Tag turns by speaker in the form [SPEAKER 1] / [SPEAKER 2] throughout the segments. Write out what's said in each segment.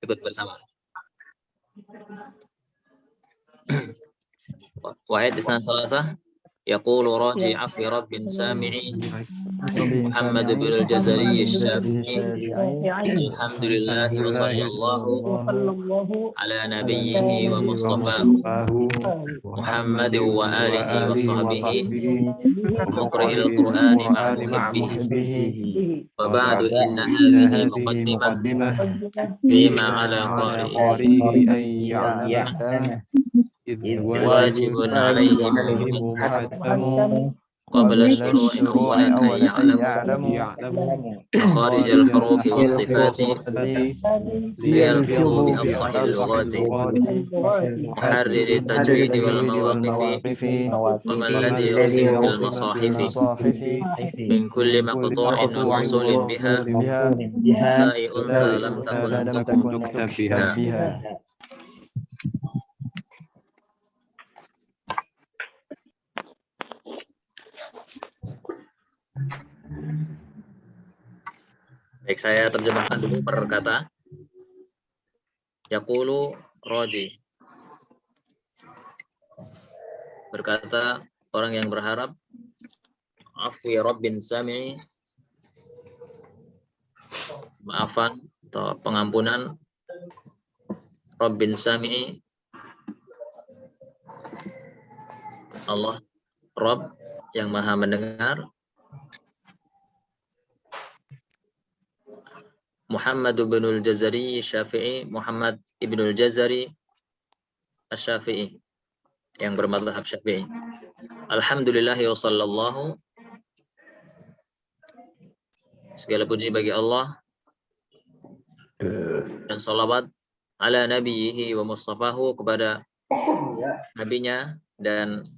[SPEAKER 1] ikut bersama. Wahid isna salasah. يقول راجي عفو رب سامعي محمد بن الجزري الشافعي الحمد لله وصلى الله على نبيه ومصطفاه محمد وآله وصحبه مقرئ القرآن مع محبه وبعد إن هذه مقدمة فيما على قارئه
[SPEAKER 2] أن يعلمه
[SPEAKER 1] إذ واجب عليهم
[SPEAKER 2] محتم
[SPEAKER 1] قبل الشروع أولا أن يعلموا مخارج الحروف والصفات ليلفظوا بأفصح اللغات محرر التجويد والمواقف وما الذي يرسم في المصاحف من كل مقطوع وموصول بها هاء أنثى لم تكن تكتب بها. Baik, saya terjemahkan dulu per kata. Yaqulu raji. Berkata orang yang berharap. Afwi rabbin sami'i. Maafan atau pengampunan rabbin sami'i. Allah Rabb yang maha mendengar. Muhammad bin al-Jazari Syafi'i, Muhammad ibn al-Jazari Asy-Syafi'i yang bermadzhab Syafi'i. Alhamdulillah wa sallallahu. Segala puji bagi Allah dan salawat ala nabiyhi wa mustafahu kepada nabinya dan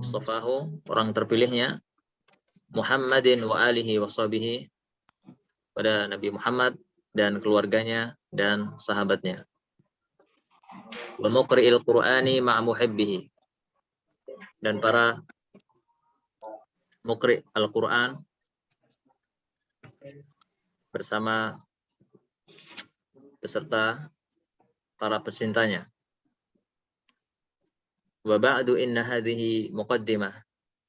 [SPEAKER 1] mustafahu orang terpilihnya Muhammadin wa alihi wa sahbihi pada Nabi Muhammad dan keluarganya dan sahabatnya. Wa muqri'il Qur'ani ma'a muhibbihi, dan para muqri' Al-Qur'an bersama beserta para pecintanya. Wa ba'du inna hadhihi muqaddimah,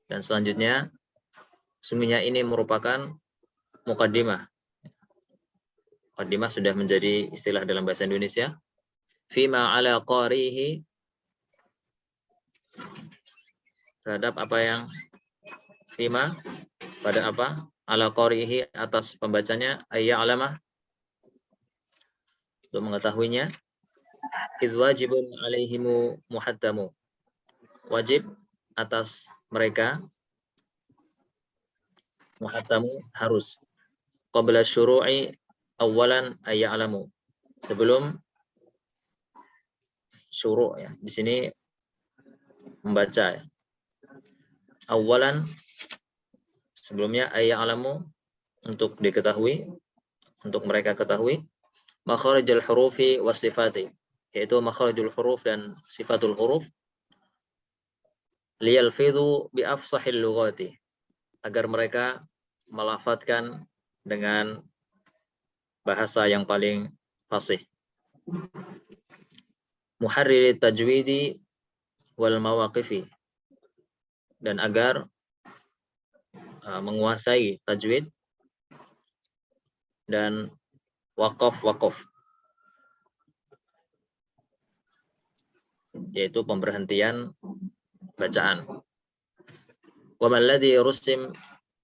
[SPEAKER 1] dan selanjutnya sungguhnya ini merupakan muqaddimah. Muqaddimah sudah menjadi istilah dalam bahasa Indonesia. Fima ala qarihi, terhadap apa yang fima, pada apa, ala qarihi, atas pembacanya, ayya alamah, untuk mengetahuinya. Idh wajibun alaihimu muhattamu, wajib atas mereka, muhattamu harus, qabla syuru'i awalan ayya'lamu, sebelum syuru' ya, di sini membaca ya. Awalan sebelumnya ayya'lamu, untuk diketahui, untuk mereka ketahui, makharijul hurufi wasifati, yaitu makharijul huruf dan sifatul huruf, liyalfidhu bi afsahil lughati, agar mereka melafadzkan dengan bahasa yang paling fasih. Muharrir tajwidi wal mawaqifi, dan agar menguasai tajwid dan waqaf, yaitu pemberhentian bacaan. Wa malladzi rusim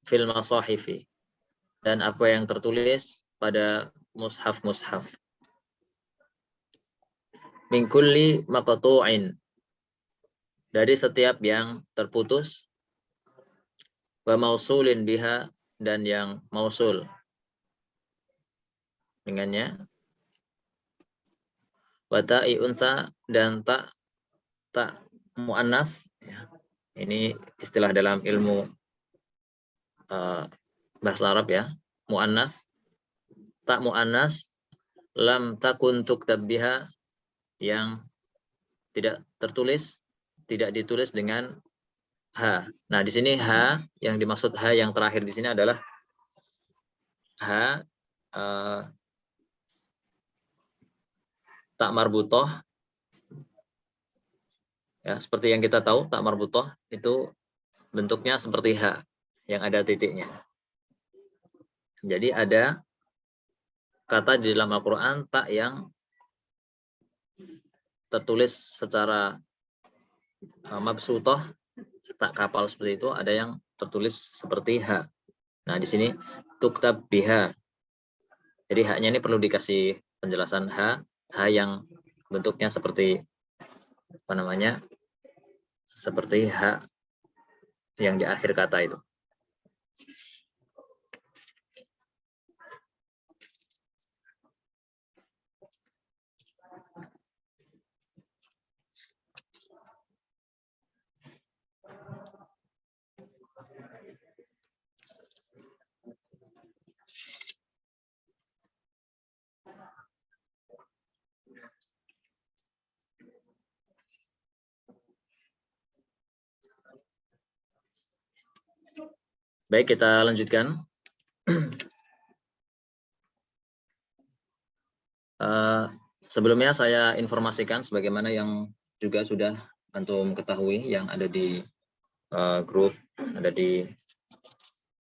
[SPEAKER 1] fil masahifi, dan apa yang tertulis pada mushaf-mushaf. Min kulli maqtu'in, dari setiap yang terputus, wa mausulin biha, dan yang mausul dengannya, wa ta'i unsa, dan tak muannas ya. Ini istilah dalam ilmu bahasa Arab ya, muannas, tak muannas, lam takun tuktab biha, yang tidak tertulis, tidak ditulis dengan ha. Nah, di sini ha, yang dimaksud ha yang terakhir di sini adalah ha tak marbutoh, ya seperti yang kita tahu, tak marbutoh itu bentuknya seperti H yang ada titiknya. Jadi ada kata di dalam Al-Quran tak yang tertulis secara mabsutoh, tak kapal seperti itu, ada yang tertulis seperti H. Nah, di sini tuktab biha. Jadi haknya ini perlu dikasih penjelasan H yang bentuknya seperti apa namanya? Seperti H yang di akhir kata itu. Baik, kita lanjutkan. Sebelumnya saya informasikan sebagaimana yang juga sudah antum ketahui yang ada di grup, ada di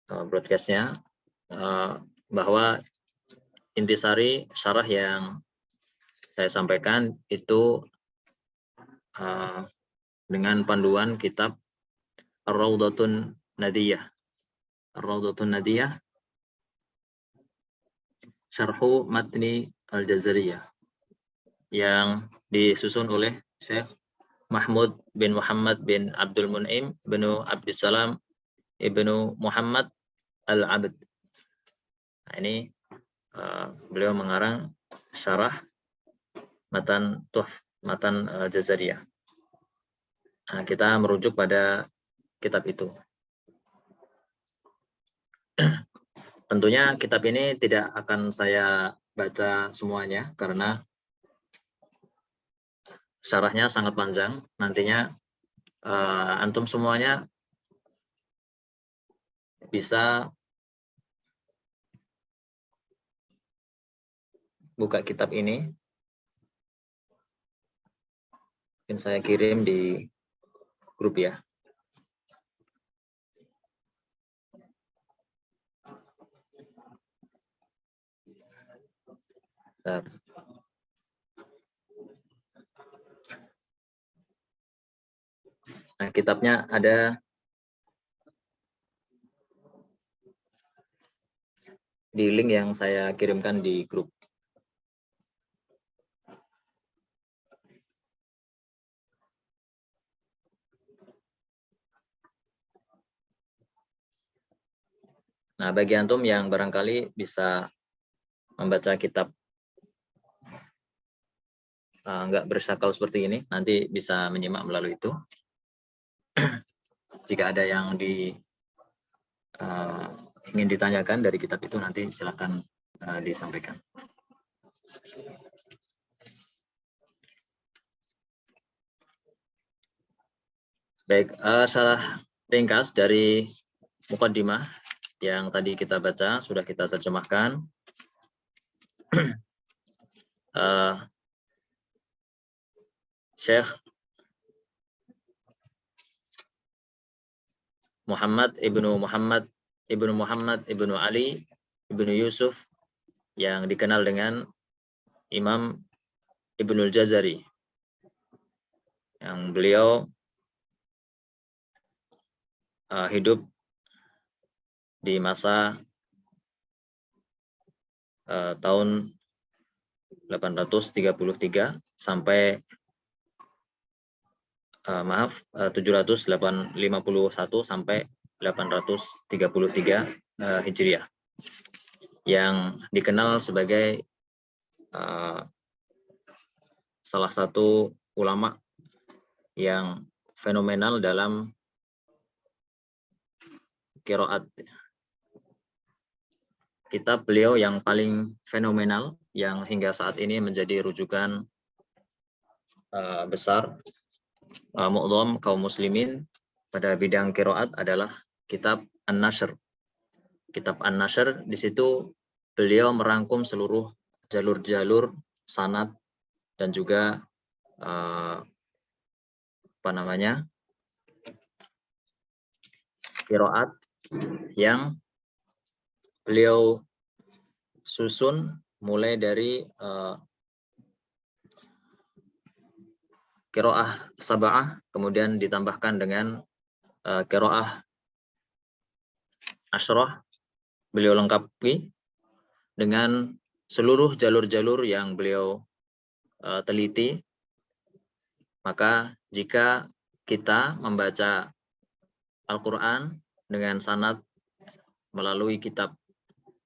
[SPEAKER 1] broadcastnya, bahwa intisari syarah yang saya sampaikan itu dengan panduan kitab Ar-Raudhatun Nadiyah. Ar-Raudhatun Nadiyah Syarhu Matni Al-Jazariyah yang disusun oleh Syekh Mahmud bin Muhammad bin Abdul Mun'im bin Abdissalam ibnu Muhammad Al-Abd. Nah, ini beliau mengarang syarah matan Al-Jazariyah. Nah, kita merujuk pada kitab itu. Tentunya kitab ini tidak akan saya baca semuanya karena syarahnya sangat panjang. Nantinya antum semuanya bisa buka kitab ini. Mungkin saya kirim di grup ya. Bentar. Nah, kitabnya ada di link yang saya kirimkan di grup. Nah, bagi antum yang barangkali bisa membaca kitab nggak bersakal seperti ini, nanti bisa menyimak melalui itu. Jika ada yang ingin ditanyakan dari kitab itu, nanti silakan disampaikan. Baik, salah ringkas dari muqaddimah yang tadi kita baca, sudah kita terjemahkan. Syekh Muhammad ibnu Ali ibnu Yusuf yang dikenal dengan Imam Ibnul Jazari, yang beliau hidup di masa tahun 833 sampai 751 sampai 833 Hijriah, yang dikenal sebagai salah satu ulama yang fenomenal dalam qiraat. Kitab beliau yang paling fenomenal yang hingga saat ini menjadi rujukan besar mu'dham kaum muslimin pada bidang qiraat adalah kitab An-Nashr. Kitab An-Nashr, di situ beliau merangkum seluruh jalur-jalur sanad dan juga qiraat yang beliau susun mulai dari qiraah sab'ah, kemudian ditambahkan dengan qiraah asyrah, beliau lengkapi dengan seluruh jalur-jalur yang beliau teliti. Maka jika kita membaca Al-Quran dengan sanad melalui kitab,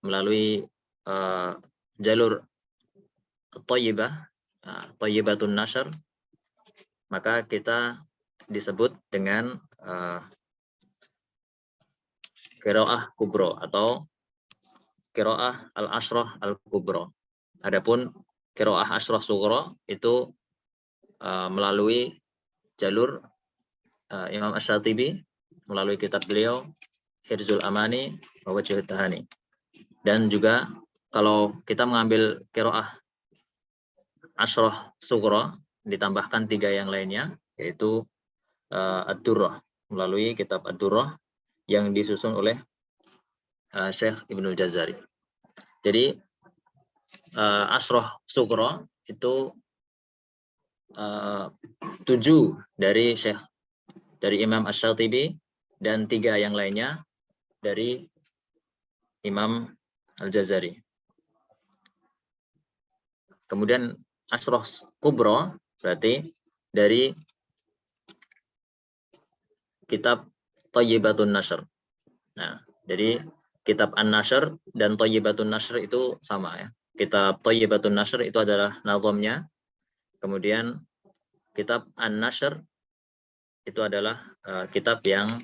[SPEAKER 1] melalui jalur Thayyibah, Thayyibatun Nashr, maka kita disebut dengan qiraah kubro atau qiraah al-ashrah al-kubro. Adapun qiraah ashrah sughra itu melalui jalur Imam Asy-Syatibi, melalui kitab beliau Hirzul Amani wa Wajhut Tahani. Dan juga kalau kita mengambil qiraah ashrah sughra ditambahkan 3 yang lainnya, yaitu Ad-Durrah, melalui kitab Ad-Durrah yang disusun oleh Syekh Ibnul Jazari. Jadi ashrah sughra itu 7 dari Imam Asy-Syatibi dan 3 yang lainnya dari Imam Al-Jazari. Kemudian ashrah kubra berarti dari kitab Thayyibatun Nashr. Nah, jadi kitab An-Nashr dan Thayyibatun Nashr itu sama ya. Kitab Thayyibatun Nashr itu adalah nazamnya. Kemudian kitab An-Nashr itu adalah kitab yang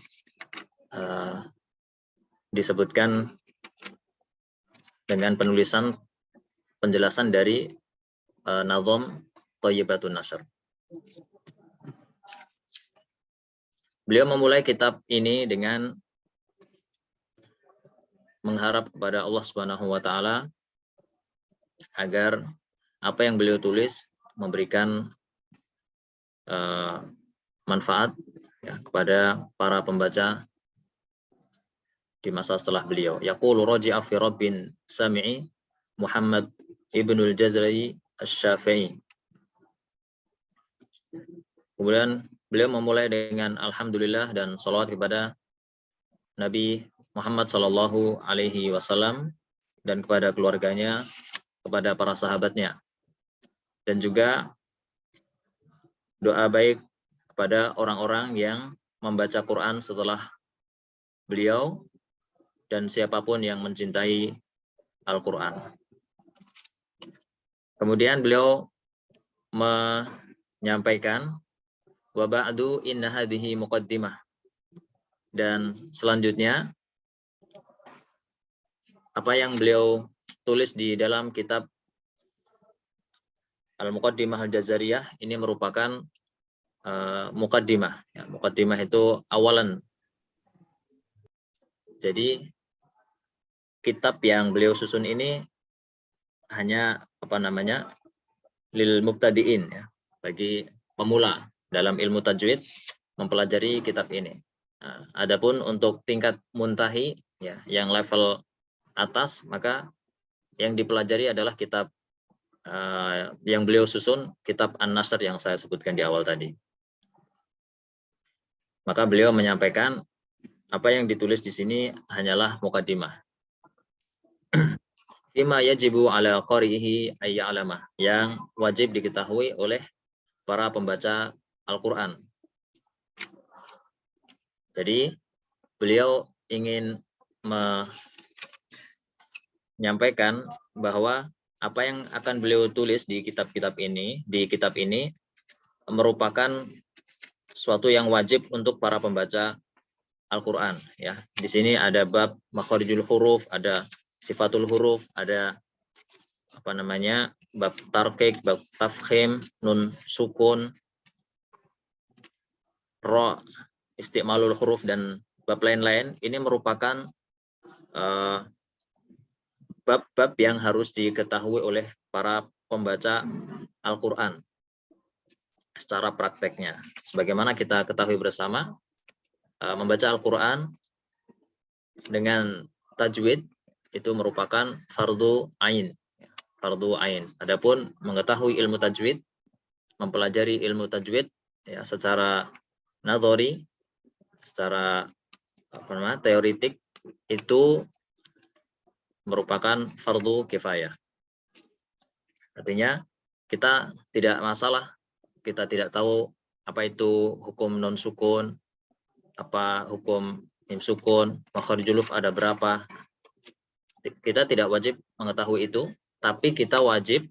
[SPEAKER 1] disebutkan dengan penulisan penjelasan dari nazam Thayyibatun Nashr. Beliau memulai kitab ini dengan mengharap kepada Allah Subhanahu wa taala agar apa yang beliau tulis memberikan manfaat ya, kepada para pembaca di masa setelah beliau. Yaqulu raji'a fi rabbin sami'i Muhammad Ibnul Jazari Asy-Syafi'i. Kemudian beliau memulai dengan alhamdulillah dan salawat kepada Nabi Muhammad sallallahu alaihi wasallam dan kepada keluarganya, kepada para sahabatnya. Dan juga doa baik kepada orang-orang yang membaca Quran setelah beliau dan siapapun yang mencintai Al-Quran. Kemudian beliau menyampaikan wa ba'du inna hadhihi muqaddimah, dan selanjutnya apa yang beliau tulis di dalam kitab Al-Muqaddimah Al-Jazariyah ini merupakan muqaddimah ya, muqaddimah itu awalan. Jadi kitab yang beliau susun ini hanya lil mubtadiin ya, bagi pemula dalam ilmu tajwid mempelajari kitab ini. Nah, adapun untuk tingkat muntahi ya, yang level atas, maka yang dipelajari adalah kitab yang beliau susun, kitab An-Nashr yang saya sebutkan di awal tadi. Maka beliau menyampaikan apa yang ditulis di sini hanyalah muqaddimah. Fima yajibu ala qari'ihi ayya'lamah, yang wajib diketahui oleh para pembaca Al-Quran. Jadi beliau ingin menyampaikan bahwa apa yang akan beliau tulis di kitab ini merupakan suatu yang wajib untuk para pembaca Al-Quran ya. Di sini ada bab makharijul huruf, ada sifatul huruf, ada bab tarqiq, bab tafkhim, nun sukun, ra, istimalul huruf, dan bab lain-lain. Ini merupakan bab-bab yang harus diketahui oleh para pembaca Al-Quran secara prakteknya. Sebagaimana kita ketahui bersama, membaca Al-Quran dengan tajwid itu merupakan fardu ain. Fardu ain. Adapun mengetahui ilmu tajwid, mempelajari ilmu tajwid ya secara nadhari, secara teoritik, itu merupakan fardu kifayah. Artinya kita tidak masalah, kita tidak tahu apa itu hukum non sukun, apa hukum mim sukun, makharijul huruf ada berapa. Kita tidak wajib mengetahui itu, tapi kita wajib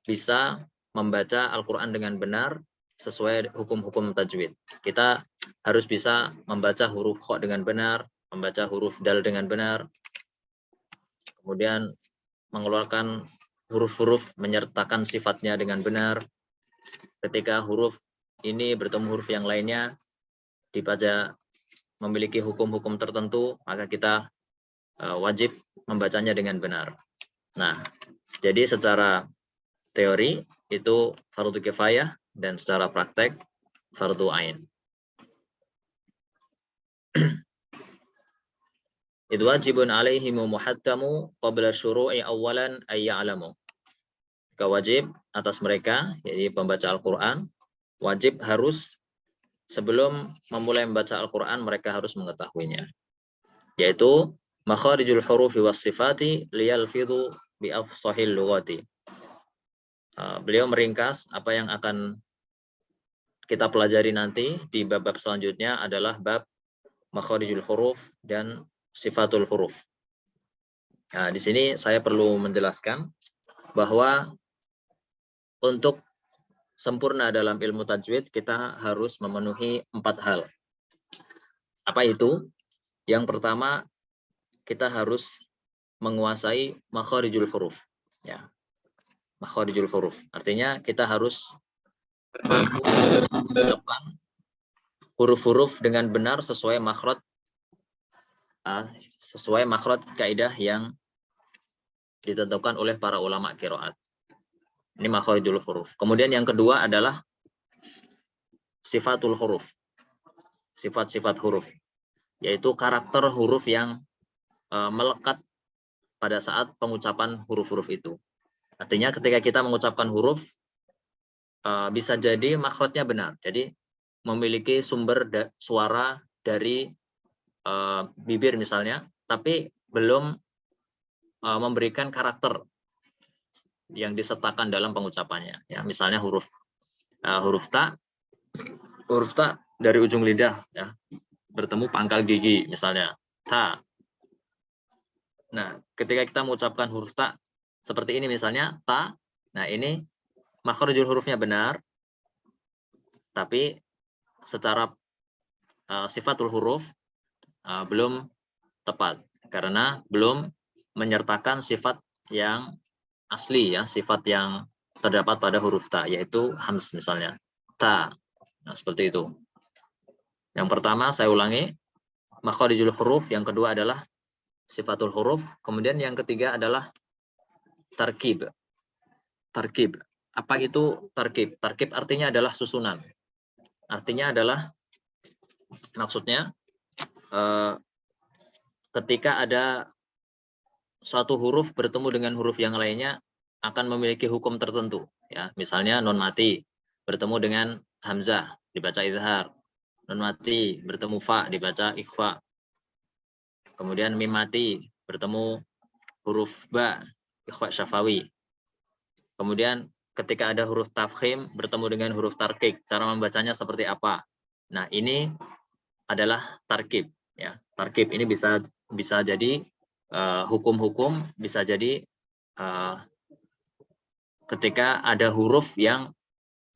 [SPEAKER 1] bisa membaca Al-Quran dengan benar sesuai hukum-hukum tajwid. Kita harus bisa membaca huruf kha dengan benar, membaca huruf dal dengan benar, kemudian mengeluarkan huruf-huruf menyertakan sifatnya dengan benar. Ketika huruf ini bertemu huruf yang lainnya dibaca memiliki hukum-hukum tertentu, maka kita wajib membacanya dengan benar. Nah, jadi secara teori itu fardu kifayah dan secara praktek fardu ain. Idh wajibun alaihim muhattamu qabla syuru'i awalan ay ya'lamu. Wajib atas mereka, jadi pembaca Al-Quran, wajib harus sebelum memulai membaca Al-Quran mereka harus mengetahuinya. Yaitu makharijul hurufi was sifati liyalfidhu bi afsahil lughati. Beliau meringkas apa yang akan kita pelajari nanti di bab-bab selanjutnya adalah bab makharijul huruf dan sifatul huruf. Nah, di sini saya perlu menjelaskan bahwa untuk sempurna dalam ilmu tajwid kita harus memenuhi 4 hal. Apa itu? Yang pertama, kita harus menguasai makharijul huruf. Ya. Makharijul huruf. Artinya kita harus mengucapkan huruf-huruf dengan benar sesuai makhraj kaidah yang ditentukan oleh para ulama qiraat. Ini makharijul huruf. Kemudian yang kedua adalah sifatul huruf. Sifat-sifat huruf, yaitu karakter huruf yang melekat pada saat pengucapan huruf-huruf itu. Artinya ketika kita mengucapkan huruf, bisa jadi makhrajnya benar. Jadi memiliki sumber suara dari bibir misalnya, tapi belum memberikan karakter yang disertakan dalam pengucapannya. Ya, misalnya huruf ta dari ujung lidah ya bertemu pangkal gigi misalnya ta. Nah, ketika kita mengucapkan huruf ta seperti ini misalnya ta, nah ini makharijul hurufnya benar, tapi secara sifatul huruf belum tepat karena belum menyertakan sifat yang asli ya, sifat yang terdapat pada huruf ta, yaitu hams misalnya ta. Nah, seperti itu. Yang pertama saya ulangi, makharijul huruf, yang kedua adalah sifatul huruf, kemudian yang ketiga adalah tarkib. Tarkib. Apa itu tarkib? Tarkib artinya adalah susunan. Artinya adalah maksudnya ketika ada suatu huruf bertemu dengan huruf yang lainnya akan memiliki hukum tertentu ya. Misalnya nun mati bertemu dengan hamzah dibaca izhar. Nun mati bertemu fa dibaca ikhfa. Kemudian mim mati bertemu huruf ba ikhfa syafawi. Kemudian ketika ada huruf tafkhim bertemu dengan huruf tarkik, cara membacanya seperti apa? Nah, ini adalah tarkib ya. Tarkib ini bisa jadi hukum-hukum, bisa jadi ketika ada huruf yang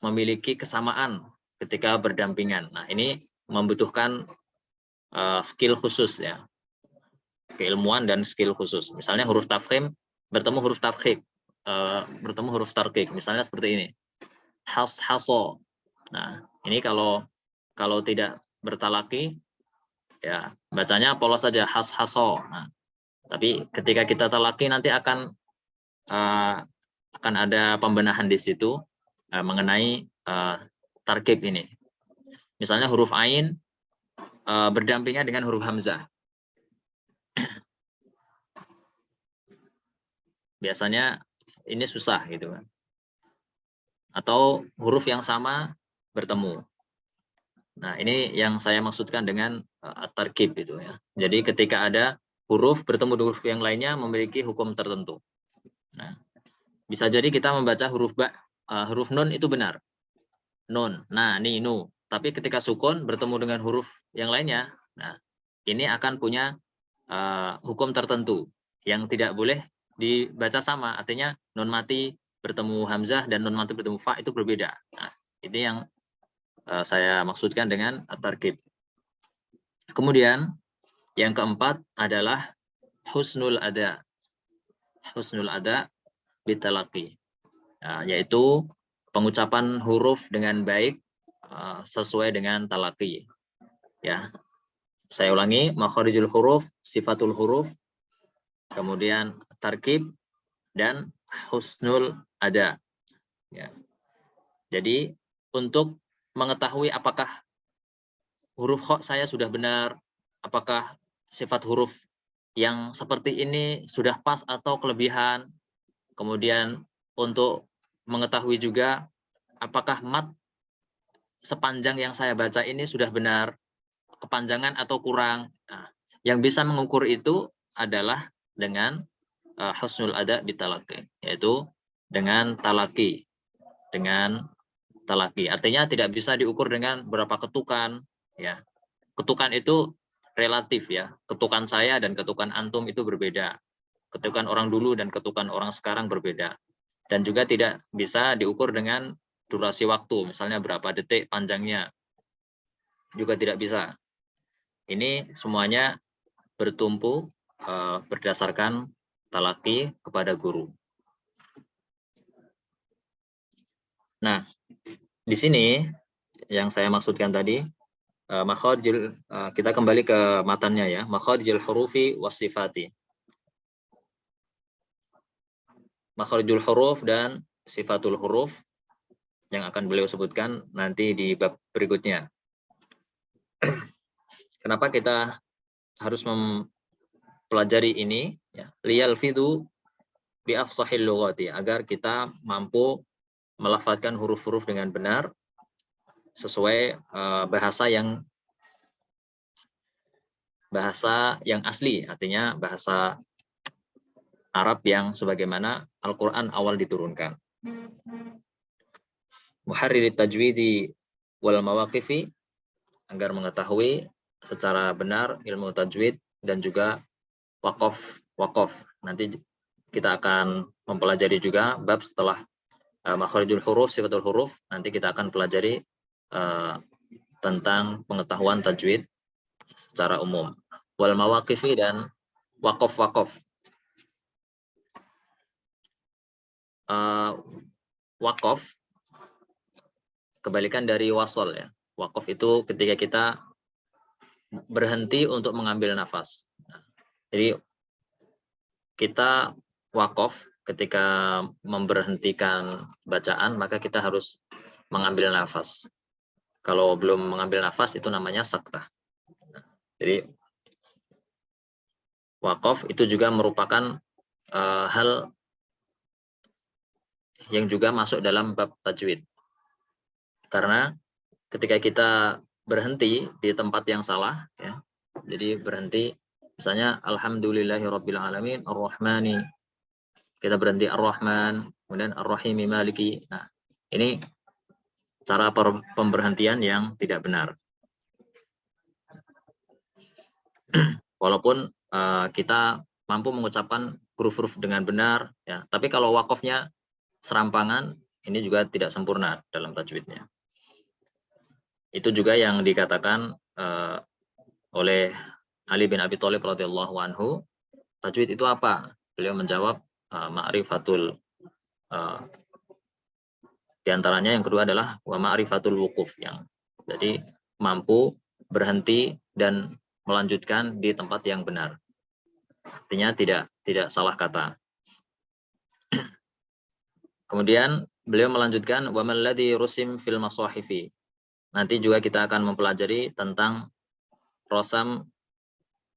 [SPEAKER 1] memiliki kesamaan ketika berdampingan. Nah, ini membutuhkan skill khusus ya, keilmuan dan skill khusus. Misalnya huruf tafkhim bertemu huruf tafkhik, bertemu huruf tarkik, misalnya seperti ini, haso. Nah, ini kalau tidak bertalaki ya bacanya polos saja haso. Nah, tapi ketika kita talaki nanti akan akan ada pembenahan di situ mengenai tarkib ini. Misalnya huruf ain berdampingan dengan huruf hamzah. Biasanya ini susah gitu kan. Atau huruf yang sama bertemu. Nah, ini yang saya maksudkan dengan at-tarkib itu ya. Jadi ketika ada huruf bertemu dengan huruf yang lainnya memiliki hukum tertentu. Nah, bisa jadi kita membaca huruf huruf nun itu benar. Nun. Nah, ini nu. Tapi ketika sukun bertemu dengan huruf yang lainnya, nah ini akan punya hukum tertentu yang tidak boleh dibaca sama. Artinya nun mati bertemu hamzah dan nun mati bertemu fa itu berbeda. Nah, ini yang saya maksudkan dengan at-tarkib. Kemudian yang keempat adalah husnul ada. Husnul ada bitalaqi. Yaitu pengucapan huruf dengan baik sesuai dengan talaqi. Ya. Saya ulangi, makharijul huruf, sifatul huruf, kemudian tarkib dan husnul ada. Ya. Jadi untuk mengetahui apakah huruf kha saya sudah benar, apakah sifat huruf yang seperti ini sudah pas atau kelebihan, kemudian untuk mengetahui juga apakah mat sepanjang yang saya baca ini sudah benar, kepanjangan atau kurang. Nah, yang bisa mengukur itu adalah dengan husnul ada bitalaqi, yaitu dengan talaki. Dengan talaki. Artinya tidak bisa diukur dengan berapa ketukan, ya. Ketukan itu relatif ya. Ketukan saya dan ketukan antum itu berbeda. Ketukan orang dulu dan ketukan orang sekarang berbeda. Dan juga tidak bisa diukur dengan durasi waktu, misalnya berapa detik panjangnya. Juga tidak bisa. Ini semuanya bertumpu berdasarkan talaki kepada guru. Nah, di sini yang saya maksudkan tadi, makharijul, kita kembali ke matannya ya, makharijul hurufi wasifati. Makharijul huruf dan sifatul huruf yang akan beliau sebutkan nanti di bab berikutnya. Kenapa kita harus mempelajari ini? Ya, liyalfidhu bi afsahil lughati, agar kita mampu melafadzkan huruf-huruf dengan benar sesuai bahasa yang asli, artinya bahasa Arab yang sebagaimana Al-Qur'an awal diturunkan. Muharririt tajwidi wal mawaqifi, agar mengetahui secara benar ilmu tajwid dan juga waqaf. Nanti kita akan mempelajari juga bab setelah makharijul huruf, sifatul huruf, nanti kita akan pelajari tentang pengetahuan tajwid secara umum. Wal mawaqifi dan waqaf. Waqaf kebalikan dari wasol ya. Waqaf itu ketika kita berhenti untuk mengambil nafas. Jadi kita waqaf ketika memberhentikan bacaan, maka kita harus mengambil nafas. Kalau belum mengambil nafas itu namanya saktah. Jadi waqaf itu juga merupakan hal yang juga masuk dalam bab tajwid. Karena ketika kita berhenti di tempat yang salah, ya, jadi berhenti, misalnya alhamdulillahirabbil alamin arrahmani, kita berhenti ar-Rahman, kemudian ar-Rahimi maliki. Nah, ini cara pemberhentian yang tidak benar. Walaupun kita mampu mengucapkan huruf-huruf dengan benar, ya, tapi kalau wakafnya serampangan, ini juga tidak sempurna dalam tajwidnya. Itu juga yang dikatakan oleh Ali bin Abi Thalib radhiyallahu anhu, tajwid itu apa? Beliau menjawab ma'rifatul, di antaranya yang kedua adalah wa ma'rifatul wuquf, yang jadi mampu berhenti dan melanjutkan di tempat yang benar. Artinya tidak salah kata. Kemudian beliau melanjutkan wa mal ladzi rusim fil masahifi. Nanti juga kita akan mempelajari tentang rosam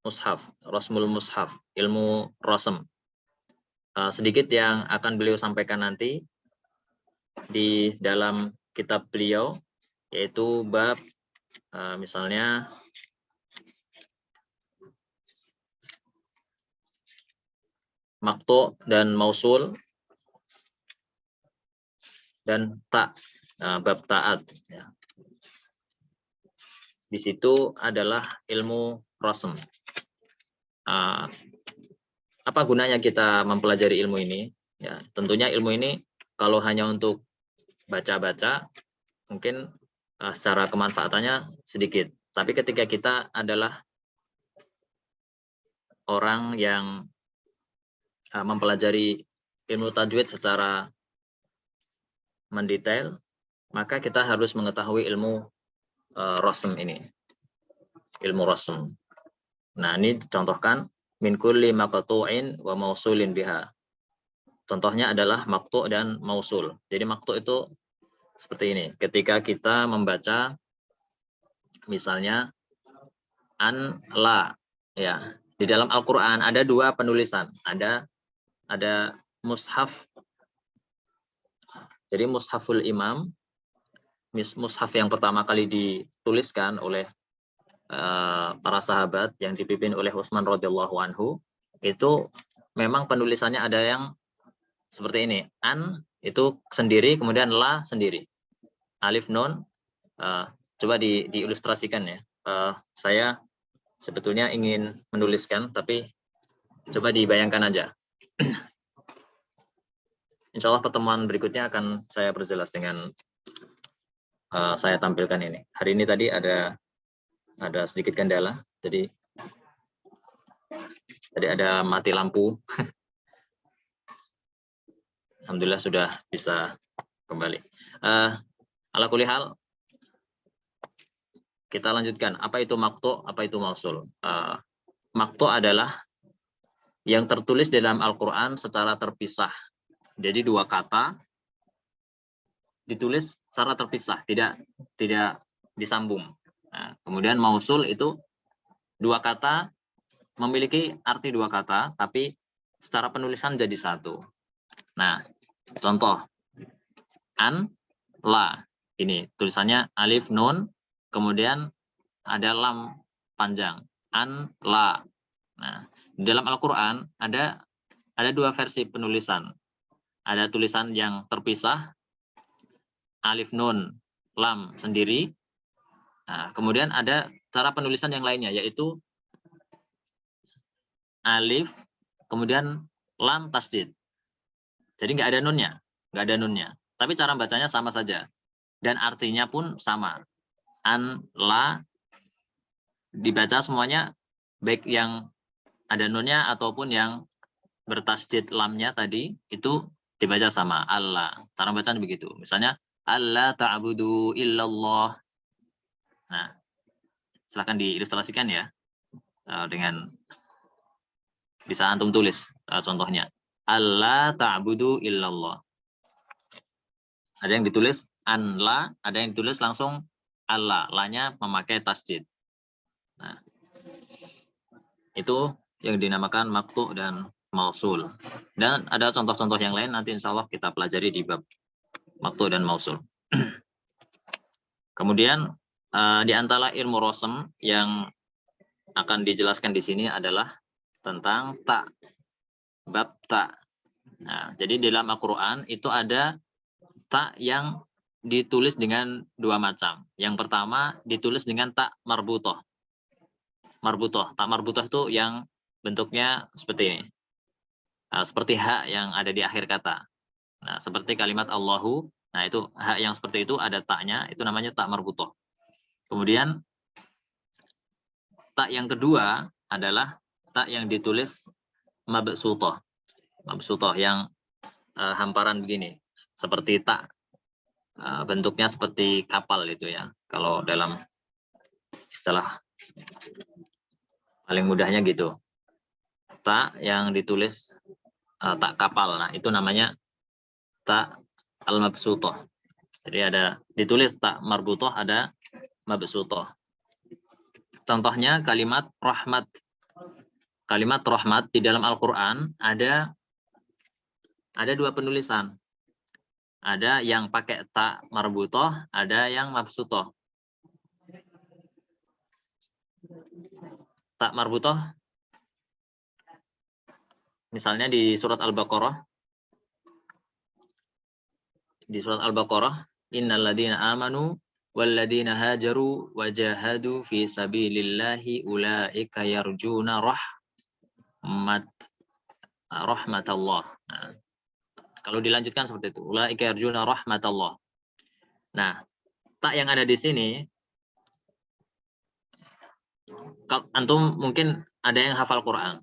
[SPEAKER 1] mushaf, rosmul mushaf, ilmu rosam. Sedikit yang akan beliau sampaikan nanti di dalam kitab beliau, yaitu bab misalnya maktu dan mausul dan ta, bab taat. Ya. Di situ adalah ilmu rosem. Apa gunanya kita mempelajari ilmu ini? Ya, tentunya ilmu ini kalau hanya untuk baca-baca, mungkin secara kemanfaatannya sedikit. Tapi ketika kita adalah orang yang mempelajari ilmu tajwid secara mendetail, maka kita harus mengetahui ilmu rosem ini. Ilmu rosem. Nah, ini dicontohkan min kulli maqtu'in wa mausulin biha. Contohnya adalah maktu dan mausul. Jadi maktu itu seperti ini. Ketika kita membaca misalnya an la, ya. Di dalam Al-Qur'an ada dua penulisan. Ada mushaf. Jadi mushaful imam, mushaf yang pertama kali dituliskan oleh para sahabat yang dipimpin oleh Utsman radhiyallahu anhu, itu memang penulisannya ada yang seperti ini. An itu sendiri, kemudian la sendiri. Alif nun, coba diilustrasikan ya. Saya sebetulnya ingin menuliskan, tapi coba dibayangkan aja. Insya Allah pertemuan berikutnya akan saya perjelas dengan saya tampilkan ini. Hari ini tadi ada sedikit kendala, jadi tadi ada mati lampu. Alhamdulillah sudah bisa kembali. Ala kulli hal, kita lanjutkan. Apa itu maktu, apa itu mausul? Maktu adalah yang tertulis dalam Al-Quran secara terpisah. Jadi dua kata ditulis secara terpisah, tidak disambung. Nah, kemudian mausul itu dua kata memiliki arti dua kata, tapi secara penulisan jadi satu. Nah, contoh an, la. Ini tulisannya alif nun, kemudian ada lam panjang. An, la. Nah, di dalam Al-Quran ada dua versi penulisan. Ada tulisan yang terpisah, alif nun, lam sendiri. Nah, kemudian ada cara penulisan yang lainnya, yaitu alif, kemudian lam tasdid. Jadi nggak ada nunnya. Tapi cara bacanya sama saja. Dan artinya pun sama. An, la, dibaca semuanya, baik yang ada nunnya ataupun yang bertasdid lamnya tadi, itu dibaca sama. Allah. Cara bacanya begitu. Misalnya, Allah ta'budu illallah. Nah, silahkan diilustrasikan ya. Dengan bisa antum tulis contohnya. Allah ta'budu illallah. Ada yang ditulis an la, ada yang ditulis langsung Allah. La-nya memakai tasdid. Nah, itu yang dinamakan maktu dan mausul. Dan ada contoh-contoh yang lain nanti insya Allah kita pelajari di bab maktu dan mausul. Kemudian di antara ilmu rosem yang akan dijelaskan di sini adalah tentang ta, bab ta. Nah, jadi dalam Al-Quran itu ada ta yang ditulis dengan dua macam. Yang pertama ditulis dengan ta marbutoh. Tak marbutoh itu yang bentuknya seperti ini. Nah, seperti hak yang ada di akhir kata. Nah, seperti kalimat Allahu. Nah, itu hak yang seperti itu ada taknya, itu namanya tak marbutoh. Kemudian tak yang kedua adalah tak yang ditulis mabsutoh. Mabsutoh yang hamparan begini, seperti tak. Bentuknya seperti kapal itu ya. Kalau dalam istilah paling mudahnya gitu. Tak yang ditulis tak kapal. Nah, itu namanya ta al-mabsutoh. Jadi ada ditulis ta marbutoh, ada mabsutoh. Contohnya kalimat rahmat. Kalimat rahmat di dalam Al-Quran ada dua penulisan. Ada yang pakai ta marbutoh, ada yang mabsutoh. Ta marbutoh, misalnya di surat Al-Baqarah. Di surat Al-Baqarah, innal ladzina amanu wal ladzina hajaru wajahadu fi sabilillahi ulaika yarjuna rahmatallah. Nah, kalau dilanjutkan seperti itu, ulaika yarjuna rahmatallah. Nah, tak yang ada di sini, antum mungkin ada yang hafal Quran.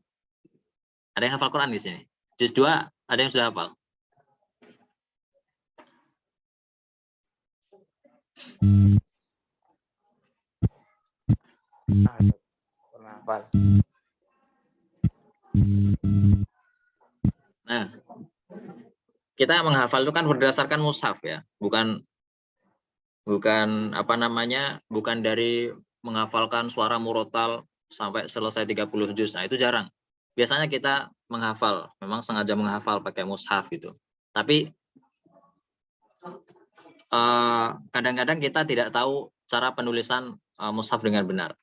[SPEAKER 1] Ada yang hafal Quran di sini. Juz 2 ada yang sudah hafal. Nah, kita menghafal itu kan berdasarkan mushaf ya, bukan apa namanya, bukan dari menghafalkan suara murotal sampai selesai 30 juz. Nah, itu jarang. Biasanya kita menghafal, memang sengaja menghafal pakai mushaf gitu. Tapi kadang-kadang kita tidak tahu cara penulisan mushaf dengan benar.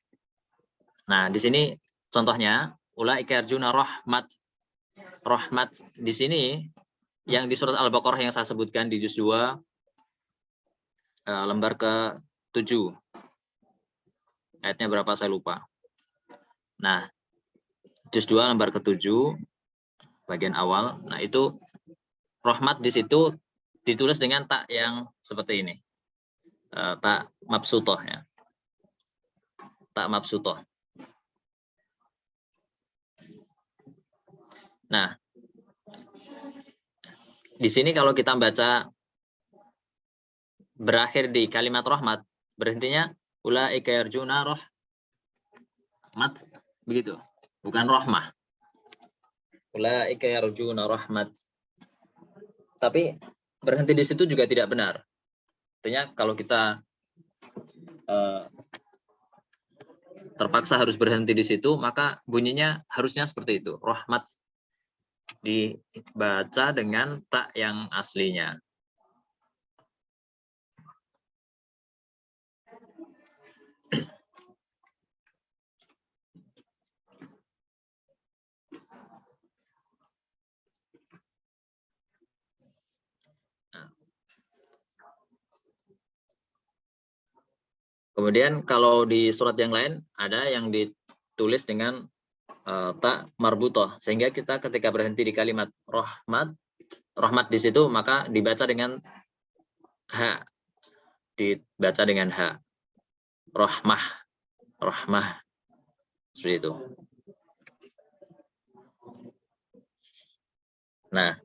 [SPEAKER 1] Nah, di sini contohnya ulaika yarjuna rahmat di sini yang di surat Al-Baqarah yang saya sebutkan di juz 2 lembar ke-7. Ayatnya berapa saya lupa. Nah, juz 2 lembar ke-7 bagian awal. Nah, itu rahmat di situ ditulis dengan tak yang seperti ini. Tak mabsutoh ya. Tak mabsutoh. Nah, di sini kalau kita baca berakhir di kalimat rahmat, berhentinya ulaika yarjuna rahmat, begitu. Bukan rahmah. Ulaika yarjuna rahmat. Tapi berhenti di situ juga tidak benar. Artinya kalau kita terpaksa harus berhenti di situ, maka bunyinya harusnya seperti itu. Rahmat dibaca dengan tak yang aslinya. Kemudian kalau di surat yang lain ada yang ditulis dengan tak marbutoh, sehingga kita ketika berhenti di kalimat rahmat di situ maka dibaca dengan ha, dibaca dengan ha, rahmah seperti itu. Nah,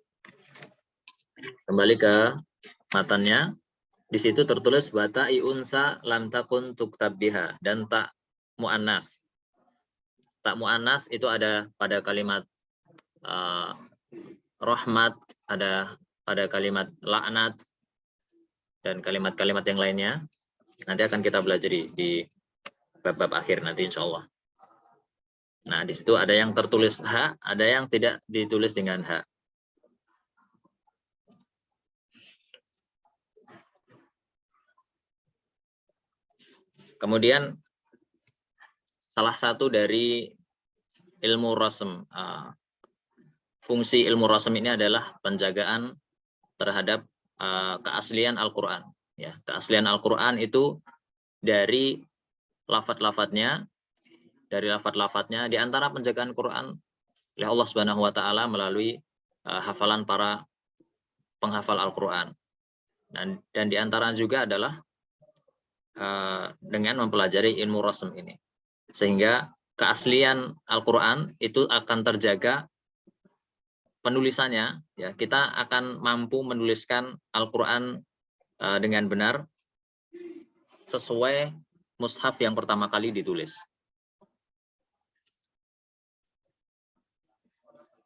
[SPEAKER 1] kembali ke matanya. Di situ tertulis bata iunsa lam takun tuktab biha, dan tak muannas. Tak muannas itu ada pada kalimat rahmat, ada pada kalimat laknat, dan kalimat-kalimat yang lainnya. Nanti akan kita belajar di bab-bab akhir nanti insya Allah. Nah, di situ ada yang tertulis ha, ada yang tidak ditulis dengan ha. Kemudian salah satu dari ilmu rasm, fungsi ilmu rasm ini adalah penjagaan terhadap keaslian Al-Quran. Ya, keaslian Al-Quran itu dari lafadz-lafadznya, di antara penjagaan Quran oleh Allah Subhanahu Wa Taala melalui hafalan para penghafal Al-Quran. Dan di antara juga adalah dengan mempelajari ilmu rasm ini, sehingga keaslian Al-Quran itu akan terjaga penulisannya. Ya, kita akan mampu menuliskan Al-Quran dengan benar sesuai mushaf yang pertama kali ditulis.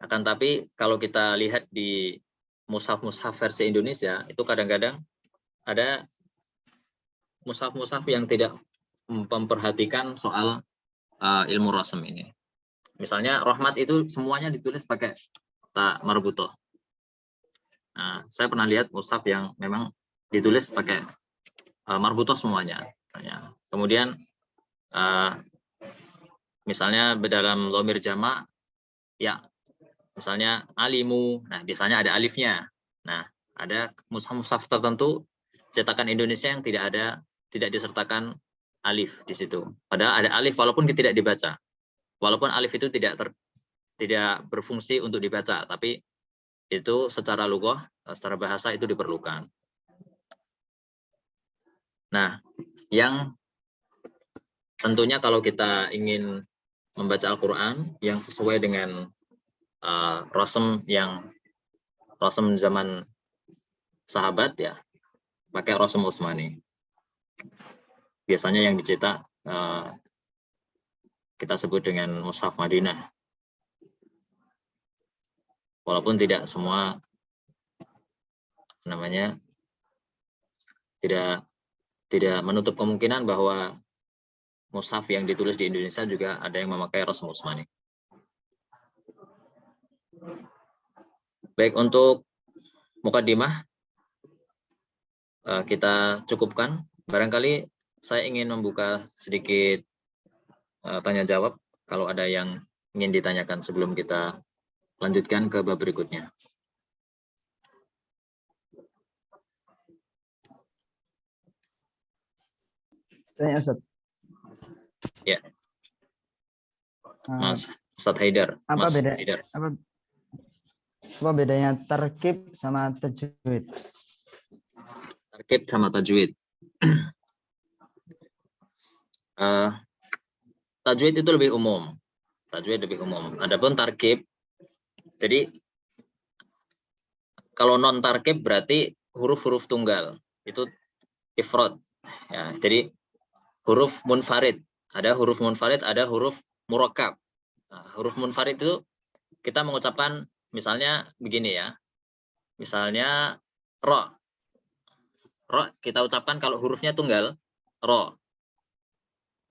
[SPEAKER 1] Akan tapi kalau kita lihat di mushaf-mushaf versi Indonesia itu kadang-kadang ada mushaf-mushaf yang tidak memperhatikan soal ilmu rasm ini. Misalnya rahmat itu semuanya ditulis pakai ta marbutoh. Nah, saya pernah lihat mushaf yang memang ditulis pakai marbutoh semuanya. Kemudian misalnya dalam lomir jama, ya misalnya alimu, nah biasanya ada alifnya. Nah, ada mushaf-mushaf tertentu cetakan Indonesia yang tidak disertakan alif di situ. Padahal ada alif walaupun tidak dibaca. Walaupun alif itu tidak berfungsi untuk dibaca, tapi itu secara lughah, secara bahasa itu diperlukan. Nah, yang tentunya kalau kita ingin membaca Al-Quran yang sesuai dengan rasm zaman sahabat, ya pakai rasm Utsmani. Biasanya yang dicetak kita sebut dengan mushaf Madinah. Walaupun tidak semua tidak menutup kemungkinan bahwa mushaf yang ditulis di Indonesia juga ada yang memakai rasm Utsmani. Baik, untuk mukaddimah kita cukupkan. Barangkali saya ingin membuka sedikit tanya jawab kalau ada yang ingin ditanyakan sebelum kita lanjutkan ke bab berikutnya.
[SPEAKER 3] Tanya Ustaz.
[SPEAKER 1] Ya. Mas Ustadz Haidar.
[SPEAKER 3] Apa
[SPEAKER 1] Mas
[SPEAKER 3] beda?
[SPEAKER 1] Haidar.
[SPEAKER 3] Apa bedanya tarkib sama tajwid?
[SPEAKER 1] Tarkib sama tajwid. Tajwid itu lebih umum. Adapun tarkib, jadi kalau non tarkib berarti huruf-huruf tunggal itu ifrad. Ya, jadi huruf munfarid, ada huruf murakkab. Nah, huruf munfarid itu kita mengucapkan misalnya begini ya. Misalnya ro. Ro kita ucapkan kalau hurufnya tunggal, ro.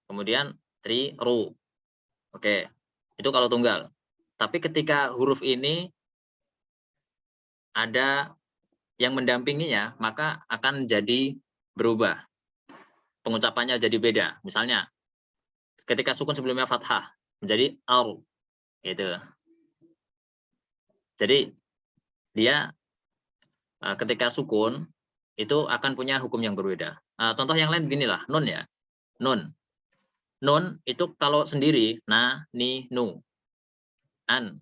[SPEAKER 1] Kemudian ri, ru. Oke, itu kalau tunggal. Tapi ketika huruf ini ada yang mendampinginya, maka akan jadi berubah. Pengucapannya jadi beda. Misalnya, ketika sukun sebelumnya fathah, menjadi al. Gitu. Jadi, dia ketika sukun, itu akan punya hukum yang berbeda. Contoh yang lain beginilah, nun ya. Nun. Nun itu kalau sendiri, na, ni, nu. An.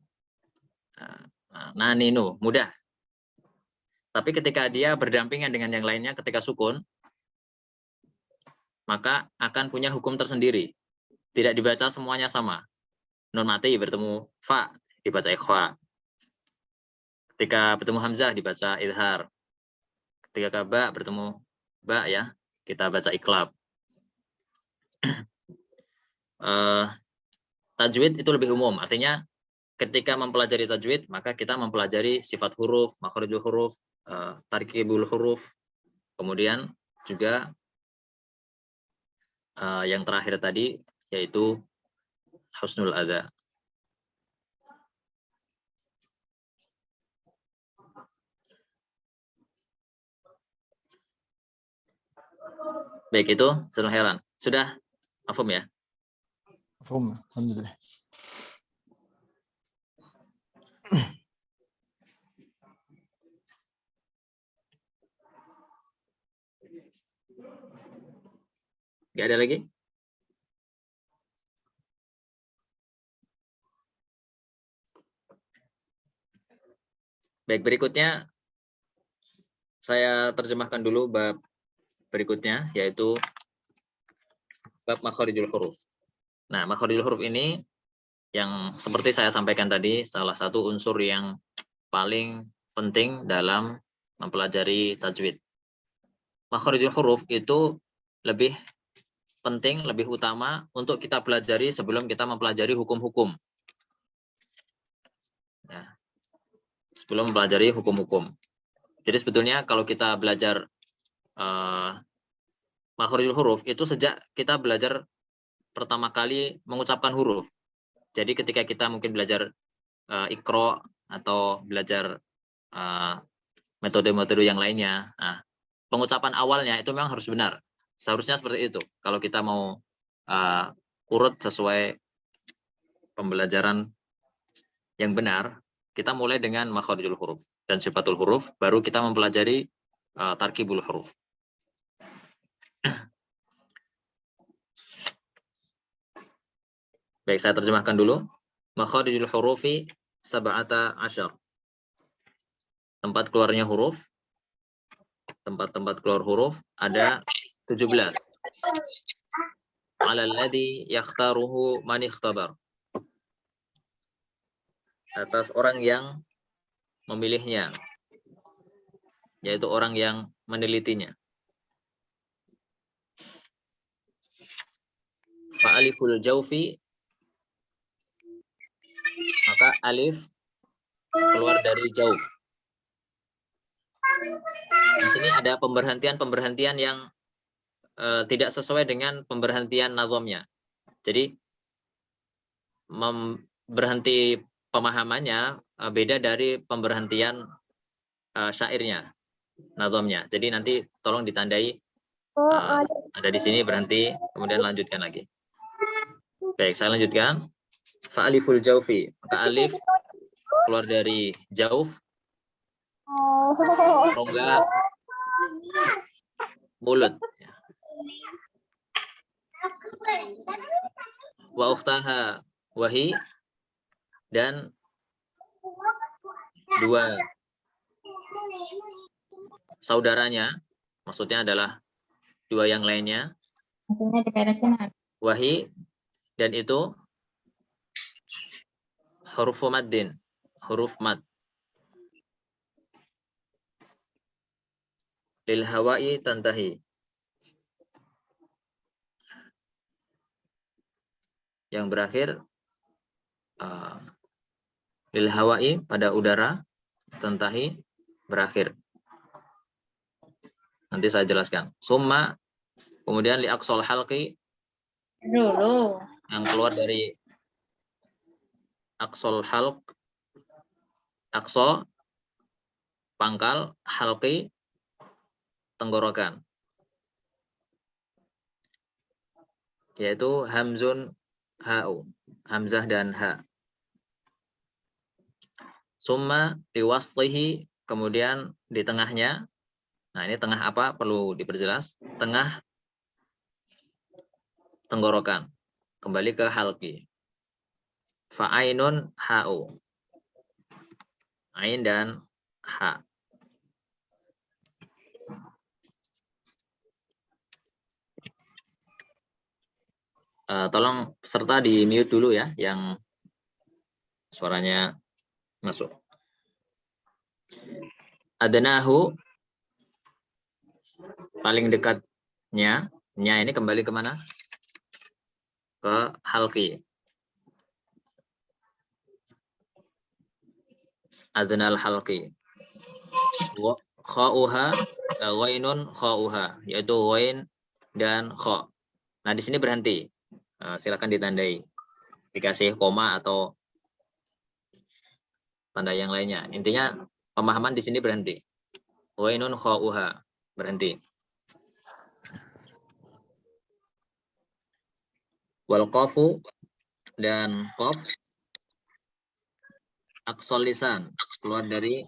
[SPEAKER 1] Na, ni, nu. Mudah. Tapi ketika dia berdampingan dengan yang lainnya ketika sukun, maka akan punya hukum tersendiri. Tidak dibaca semuanya sama. Nun mati bertemu fa, dibaca ikhfa. Ketika bertemu hamzah dibaca idhar. Ketika ba bertemu ba ya, kita baca iklab. Tajwid itu lebih umum, artinya ketika mempelajari tajwid, maka kita mempelajari sifat huruf, makharijul huruf, tarkibul huruf, kemudian juga yang terakhir tadi yaitu husnul adza. Baik, itu setelah heran. Sudah mafhum ya?
[SPEAKER 3] Mafhum, alhamdulillah.
[SPEAKER 1] Nggak ada lagi? Baik, berikutnya saya terjemahkan dulu bab berikutnya, yaitu bab makharijul huruf. Nah, makharijul huruf ini yang seperti saya sampaikan tadi, salah satu unsur yang paling penting dalam mempelajari tajwid. Makharijul huruf itu lebih penting, lebih utama untuk kita pelajari sebelum kita mempelajari hukum-hukum. Nah, sebelum mempelajari hukum-hukum. Jadi sebetulnya kalau kita belajar makharijul huruf itu sejak kita belajar pertama kali mengucapkan huruf. Jadi ketika kita mungkin belajar Iqra atau belajar metode-metode yang lainnya, nah, pengucapan awalnya itu memang harus benar. Seharusnya seperti itu. Kalau kita mau urut sesuai pembelajaran yang benar, kita mulai dengan makharijul huruf dan sifatul huruf, baru kita mempelajari tarkibul huruf. Baik, saya terjemahkan dulu. Makharijul hurufi sab'ata asyar. Tempat keluarnya huruf, tempat-tempat keluar huruf ada 17. Ala alladhi yakhtaruhu man ikhtabar. Atas orang yang memilihnya, yaitu orang yang menelitinya. Fa'aliful jaufi, maka alif keluar dari jauh. Di sini ada pemberhentian yang tidak sesuai dengan pemberhentian nazomnya. Jadi berhenti pemahamannya beda dari pemberhentian syairnya, nazomnya. Jadi nanti tolong ditandai ada di sini berhenti, kemudian lanjutkan lagi. Baik, saya lanjutkan. Fa'aliful jaufi, maka alif keluar dari jauf, rongga mulut. Wa ukhtaha wahi, dan dua saudaranya, maksudnya adalah dua yang lainnya.
[SPEAKER 4] Maksudnya diberesin.
[SPEAKER 1] Wahi, dan itu huruf maddin, huruf mad. Lil hawai tantahi, yang berakhir lil hawai, pada udara, tantahi, berakhir. Nanti saya jelaskan. Summa, kemudian li aqsal halqi,
[SPEAKER 4] Dulu.
[SPEAKER 1] yang keluar dari aqsal halq, aqsa pangkal, halqi tenggorokan, yaitu hamzun ha'u, hamzah dan ha. Summa liwaslihi, kemudian di tengahnya. Nah, ini tengah apa? Perlu diperjelas. Tengah tenggorokan. Kembali ke halqi. Fa'ainun ha'u. Ain dan ha. Tolong peserta di mute dulu ya, yang suaranya masuk. Adnahu, paling dekatnya, nya ini kembali kemana? Ke halqi. Adnal halqi. Kha'uha, ghainun kha'uha, yaitu ghain dan kha. Nah, di sini berhenti. Silakan ditandai. Dikasih koma atau tanda yang lainnya. Intinya pemahaman di sini berhenti. Ghainun kha'uha, berhenti. Wal qafu, dan qaf aqsal lisan, keluar dari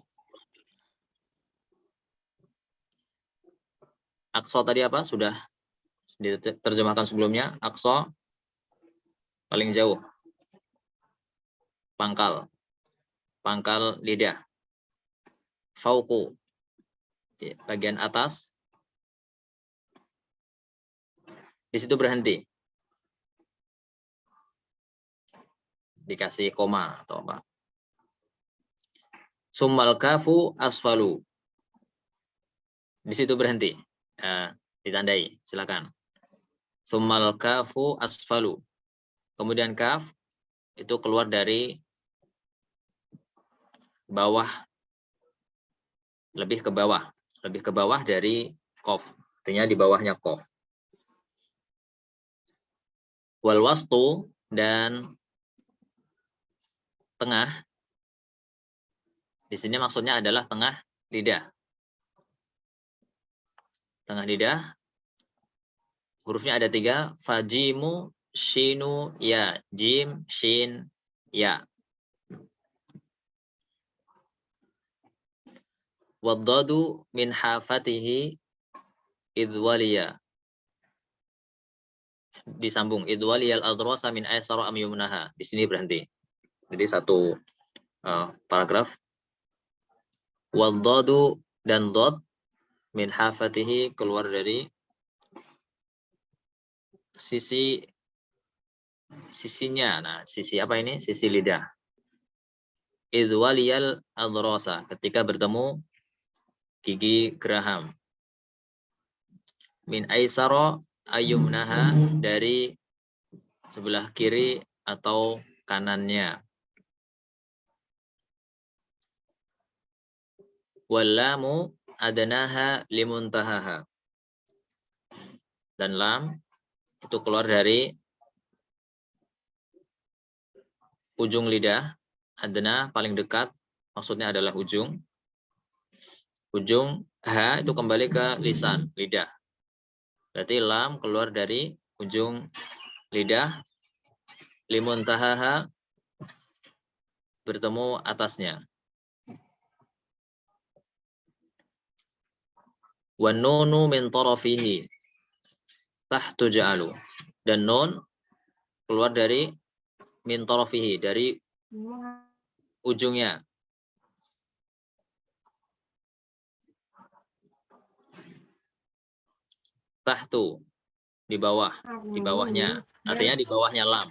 [SPEAKER 1] aqsa tadi apa? Sudah diterjemahkan sebelumnya. Aqsa paling jauh. Pangkal. Pangkal lidah. Fauqu, bagian atas. Di situ berhenti. Dikasih koma atau apa. Summal kafu asfalu. Di situ berhenti. Ditandai, silakan. Summal kafu asfalu. Kemudian kaf itu keluar dari bawah lebih ke bawah dari qaf, artinya di bawahnya qaf. Wal wastu, dan tengah, di sini maksudnya adalah tengah lidah. Tengah lidah, hurufnya ada 3, fajimu, shinu, ya, jim, shin, ya. Waddadu min hafatihi idwaliya. Disambung, idwaliyal adrasa min aysara am yumnaha. Di sini berhenti. Jadi satu paragraf. Waddadu, dan dod min hafatihi, keluar dari sisinya. Nah, sisi apa ini? Sisi lidah. Idwaliyal adrasa, ketika bertemu gigi geraham. Min aysara ayumnaha, dari sebelah kiri atau kanannya. Wallamu adnaha limuntahaha, dan lam itu keluar dari ujung lidah. Adna, paling dekat, maksudnya adalah ujung. Ujung ha itu kembali ke lisan, lidah. Berarti lam keluar dari ujung lidah, limuntahaha, bertemu atasnya. Wan nunu min tarafihi tahtu ja'alu, dan nun keluar dari min tarafihi, dari ujungnya. Tahtu, di bawah, di bawahnya, artinya di bawahnya lam.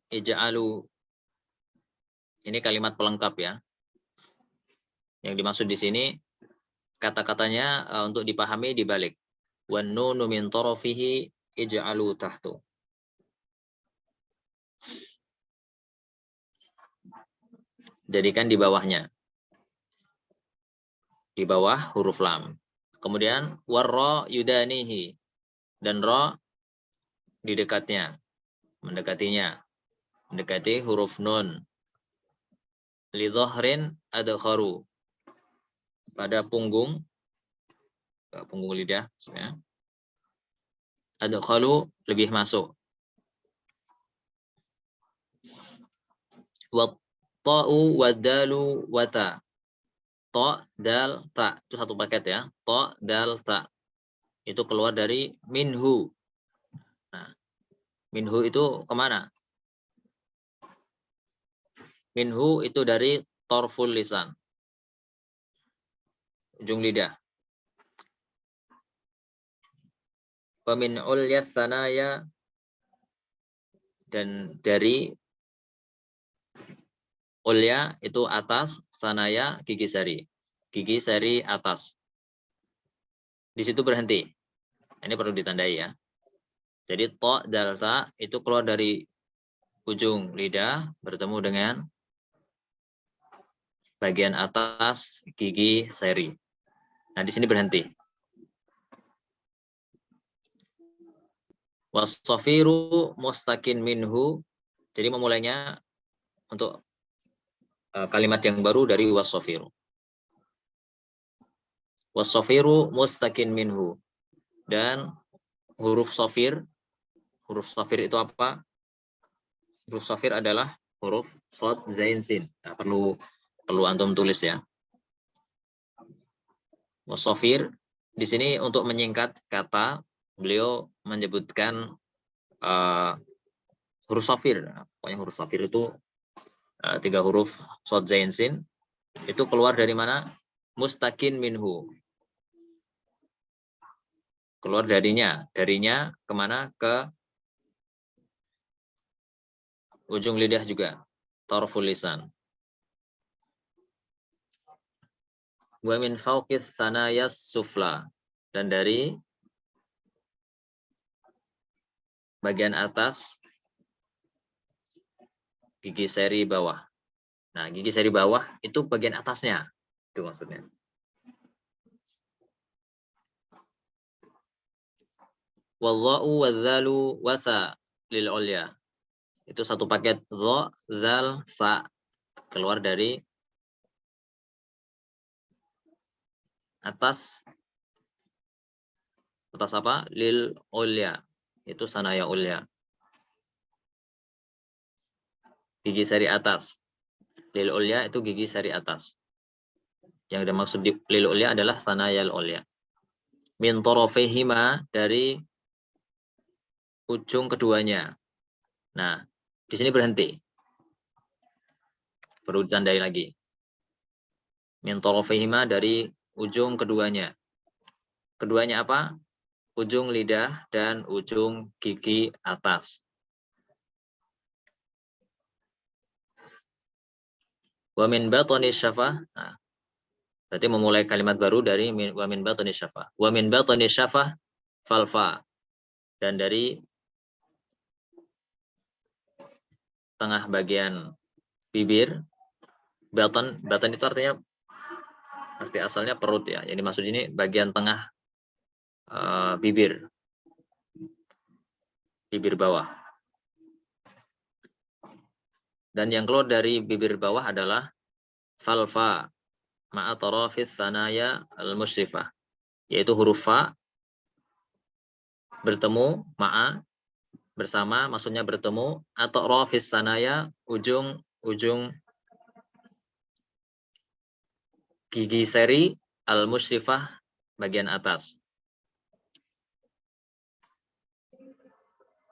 [SPEAKER 1] Ija'alu, ini kalimat pelengkap ya. Yang dimaksud di sini kata-katanya untuk dipahami dibalik. Wan nunu min tarafihi ij'alu tahtu. Jadikan di bawahnya. Di bawah huruf lam. Kemudian warra yudanihi, dan ra di dekatnya, mendekatinya. Mendekati huruf nun. Li dhahrin adkharu, pada punggung lidah ya. Adkhalu, lebih masuk. Wa ta'u wa dalu wa ta. Ta, dal, ta, itu satu paket ya. Ta, dal, ta, itu keluar dari minhu. Nah, minhu itu kemana? Minhu itu dari torful lisan, ujung lidah. Wamin ulyas sanaya, dan dari ulya itu atas, sanaya gigi sari atas. Di situ berhenti. Ini perlu ditandai ya. Jadi to, dal, ta itu keluar dari ujung lidah bertemu dengan bagian atas gigi seri. Nah, di sini berhenti. Wasafiru mustakin minhu. Jadi memulainya untuk kalimat yang baru dari wasafiru. Wasafiru mustakin minhu. Dan huruf safir itu apa? Huruf safir adalah huruf shad, zain, sin. Nah, perlu antum tulis ya. Wasafir di sini untuk menyingkat kata, beliau menyebutkan huruf safir. Pokoknya huruf safir itu 3 huruf shad, zain, sin. Itu keluar dari mana? Mustakin minhu. Keluar darinya kemana? Ke ujung lidah juga, tarful lisan. Wa min fawqis sanayas sufla, dan dari bagian atas gigi seri bawah. Nah, gigi seri bawah itu bagian atasnya. Itu maksudnya. Wadha'u wadzalu wasa lil ulya. Itu satu paket dha, zal, sa keluar dari atas apa? Lil ulya. Itu sanaya ulya. Gigi seri atas. Lil ulya itu gigi seri atas. Yang dimaksud di lil ulya adalah sanayal ulya. Min tarafihima, dari ujung keduanya. Nah, di sini berhenti. Perlu ditandai lagi. Min tarafihima, dari ujung keduanya. Keduanya apa? Ujung lidah dan ujung gigi atas. Wa min batni syafah. Nah, berarti memulai kalimat baru dari wa min batni syafah. Wa min batni syafah falfa. Dan dari tengah bagian bibir, batan itu artinya arti asalnya perut ya. Jadi maksud ini bagian tengah bibir bawah. Dan yang keluar dari bibir bawah adalah falfa ma'a tarafis sanaya al-musyrifah, yaitu huruf fa bertemu ma'a bersama, maksudnya bertemu, atau rafis sanaya ujung gigi seri al-musyrifah bagian atas.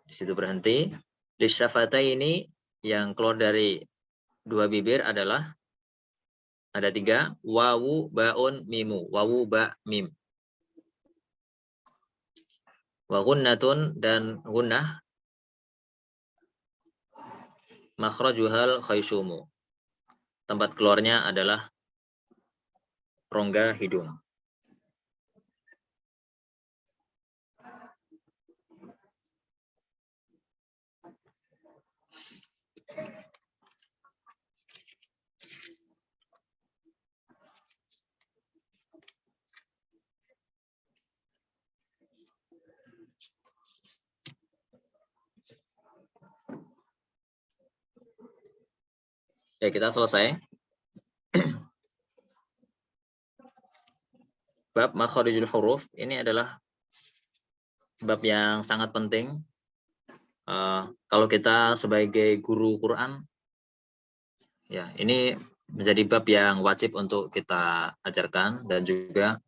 [SPEAKER 1] Di situ berhenti. Lisyafataini, yang keluar dari dua bibir adalah ada 3, wawu, baun, mimu. Wawu, ba, mim. Wa gunnatun, dan gunnah. Makhrajuhal khaysumu. Tempat keluarnya adalah rongga hidung. Ya, kita selesai. Bab makharijul huruf ini adalah bab yang sangat penting. Kalau kita sebagai guru Quran, ya ini menjadi bab yang wajib untuk kita ajarkan, dan juga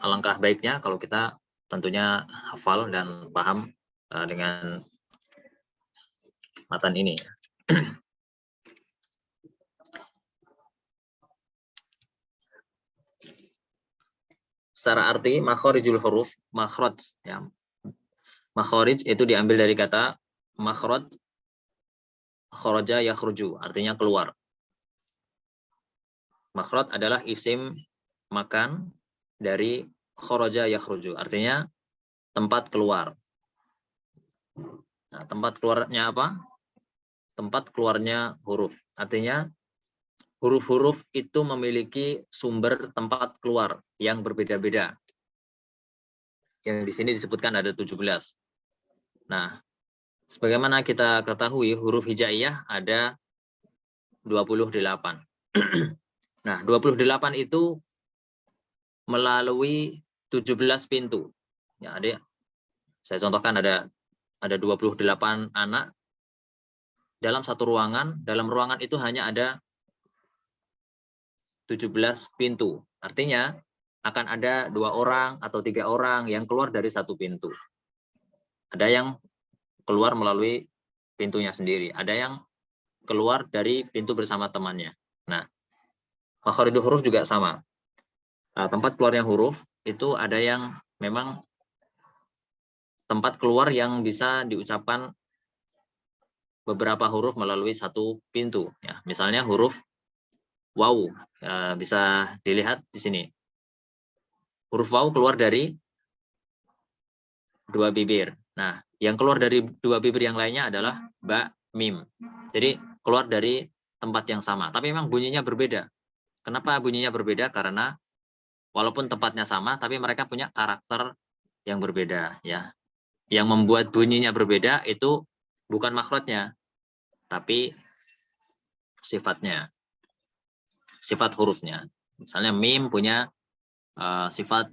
[SPEAKER 1] alangkah baiknya kalau kita tentunya hafal dan paham dengan matan ini. Secara arti makharijul huruf, makhraj ya. Makharij itu diambil dari kata makhraj, kharaja yakhruju, artinya keluar. Makhraj adalah isim makan dari kharaja yakhruju, artinya tempat keluar. Nah, tempat keluarnya apa? Tempat keluarnya huruf. Artinya huruf-huruf itu memiliki sumber tempat keluar yang berbeda-beda. Yang di sini disebutkan ada 17. Nah, sebagaimana kita ketahui huruf hijaiyah ada 28. Nah, 28 itu melalui 17 pintu. Ya, saya contohkan ada 28 anak dalam satu ruangan. Dalam ruangan itu hanya ada 17 pintu. Artinya akan ada 2 orang atau 3 orang yang keluar dari satu pintu. Ada yang keluar melalui pintunya sendiri. Ada yang keluar dari pintu bersama temannya. Nah, makharijul huruf juga sama. Nah, tempat keluarnya huruf itu ada yang memang tempat keluar yang bisa diucapkan beberapa huruf melalui satu pintu. Ya, misalnya huruf waw, bisa dilihat di sini. Huruf waw keluar dari 2 bibir. Nah, yang keluar dari 2 bibir yang lainnya adalah ba, mim. Jadi keluar dari tempat yang sama, tapi memang bunyinya berbeda. Kenapa bunyinya berbeda? Karena walaupun tempatnya sama, tapi mereka punya karakter yang berbeda, ya. Yang membuat bunyinya berbeda itu bukan makhrajnya, tapi sifatnya, sifat hurufnya. Misalnya mim punya sifat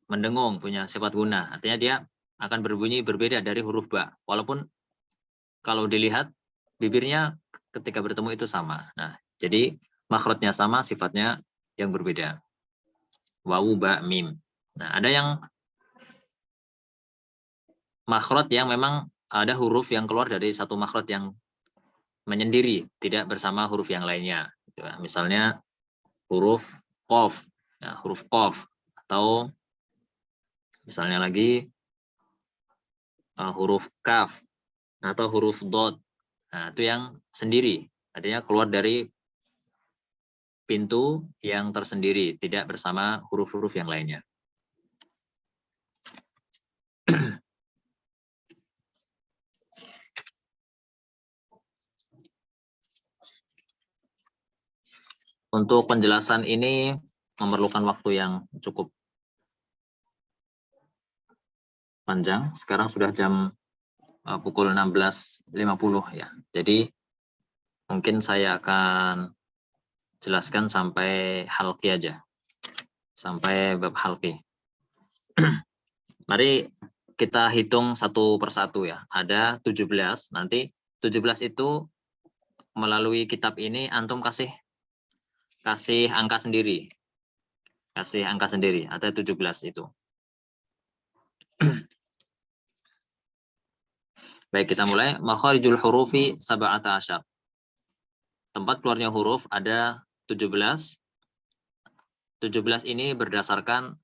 [SPEAKER 1] mendengung, punya sifat guna. Artinya dia akan berbunyi berbeda dari huruf ba. Walaupun kalau dilihat bibirnya ketika bertemu itu sama. Nah, jadi makhrajnya sama, sifatnya yang berbeda. Wawu, ba, mim. Nah, ada yang makhraj yang memang ada huruf yang keluar dari satu makhraj yang menyendiri, tidak bersama huruf yang lainnya. Misalnya huruf qaf, ya, huruf qaf, atau misalnya lagi huruf kaf atau huruf dot. Nah, itu yang sendiri, artinya keluar dari pintu yang tersendiri, tidak bersama huruf-huruf yang lainnya. Untuk penjelasan ini memerlukan waktu yang cukup panjang. Sekarang sudah jam pukul 16.50 ya. Jadi mungkin saya akan jelaskan sampai halqi aja. Sampai bab halqi. Mari kita hitung satu persatu ya. Ada 17. Nanti 17 itu melalui kitab ini antum kasih angka sendiri. Kasih angka sendiri. Ada 17 itu. Baik, kita mulai. Makharijul hurufi sab'ata asyar. Tempat keluarnya huruf ada 17. 17 ini berdasarkan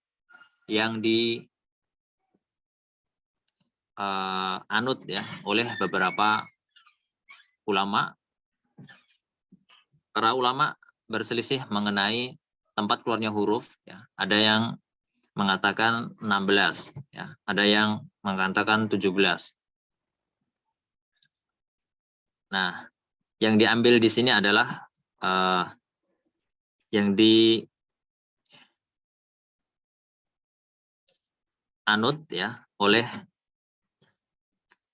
[SPEAKER 1] yang di anut ya oleh beberapa ulama. Para ulama berselisih mengenai tempat keluarnya huruf ya. Ada yang mengatakan 16 ya, ada yang mengatakan 17. Nah, yang diambil di sini adalah yang di anut ya oleh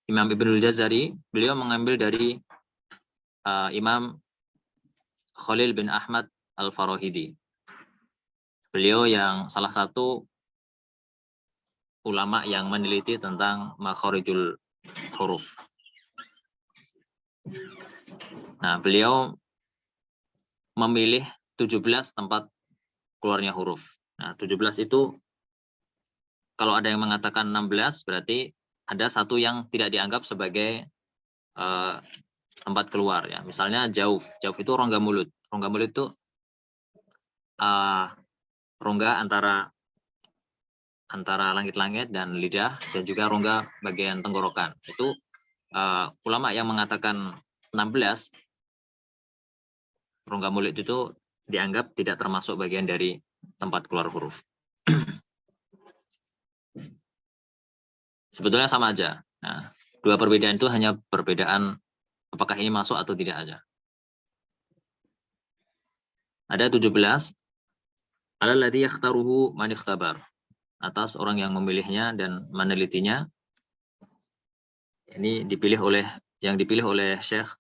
[SPEAKER 1] Imam Ibnul Jazari. Beliau mengambil dari Imam Khalil bin Ahmad Al-Farahidi. Beliau yang salah satu ulama yang meneliti tentang makharijul huruf. Nah, beliau memilih 17 tempat keluarnya huruf. Nah, 17 itu kalau ada yang mengatakan 16 berarti ada satu yang tidak dianggap sebagai tempat keluar ya. Misalnya jauf. Jauf itu rongga mulut. Rongga mulut itu rongga antara langit-langit dan lidah, dan juga rongga bagian tenggorokan. Itu ulama yang mengatakan 16 rongga mulut itu dianggap tidak termasuk bagian dari tempat keluar huruf. Sebetulnya sama aja. Nah, dua perbedaan itu hanya perbedaan apakah ini masuk atau tidak aja. Ada 17. Alladzi yakhtaruhu man ikhtabar. Atas orang yang memilihnya dan menelitinya. Ini yang dipilih oleh Syekh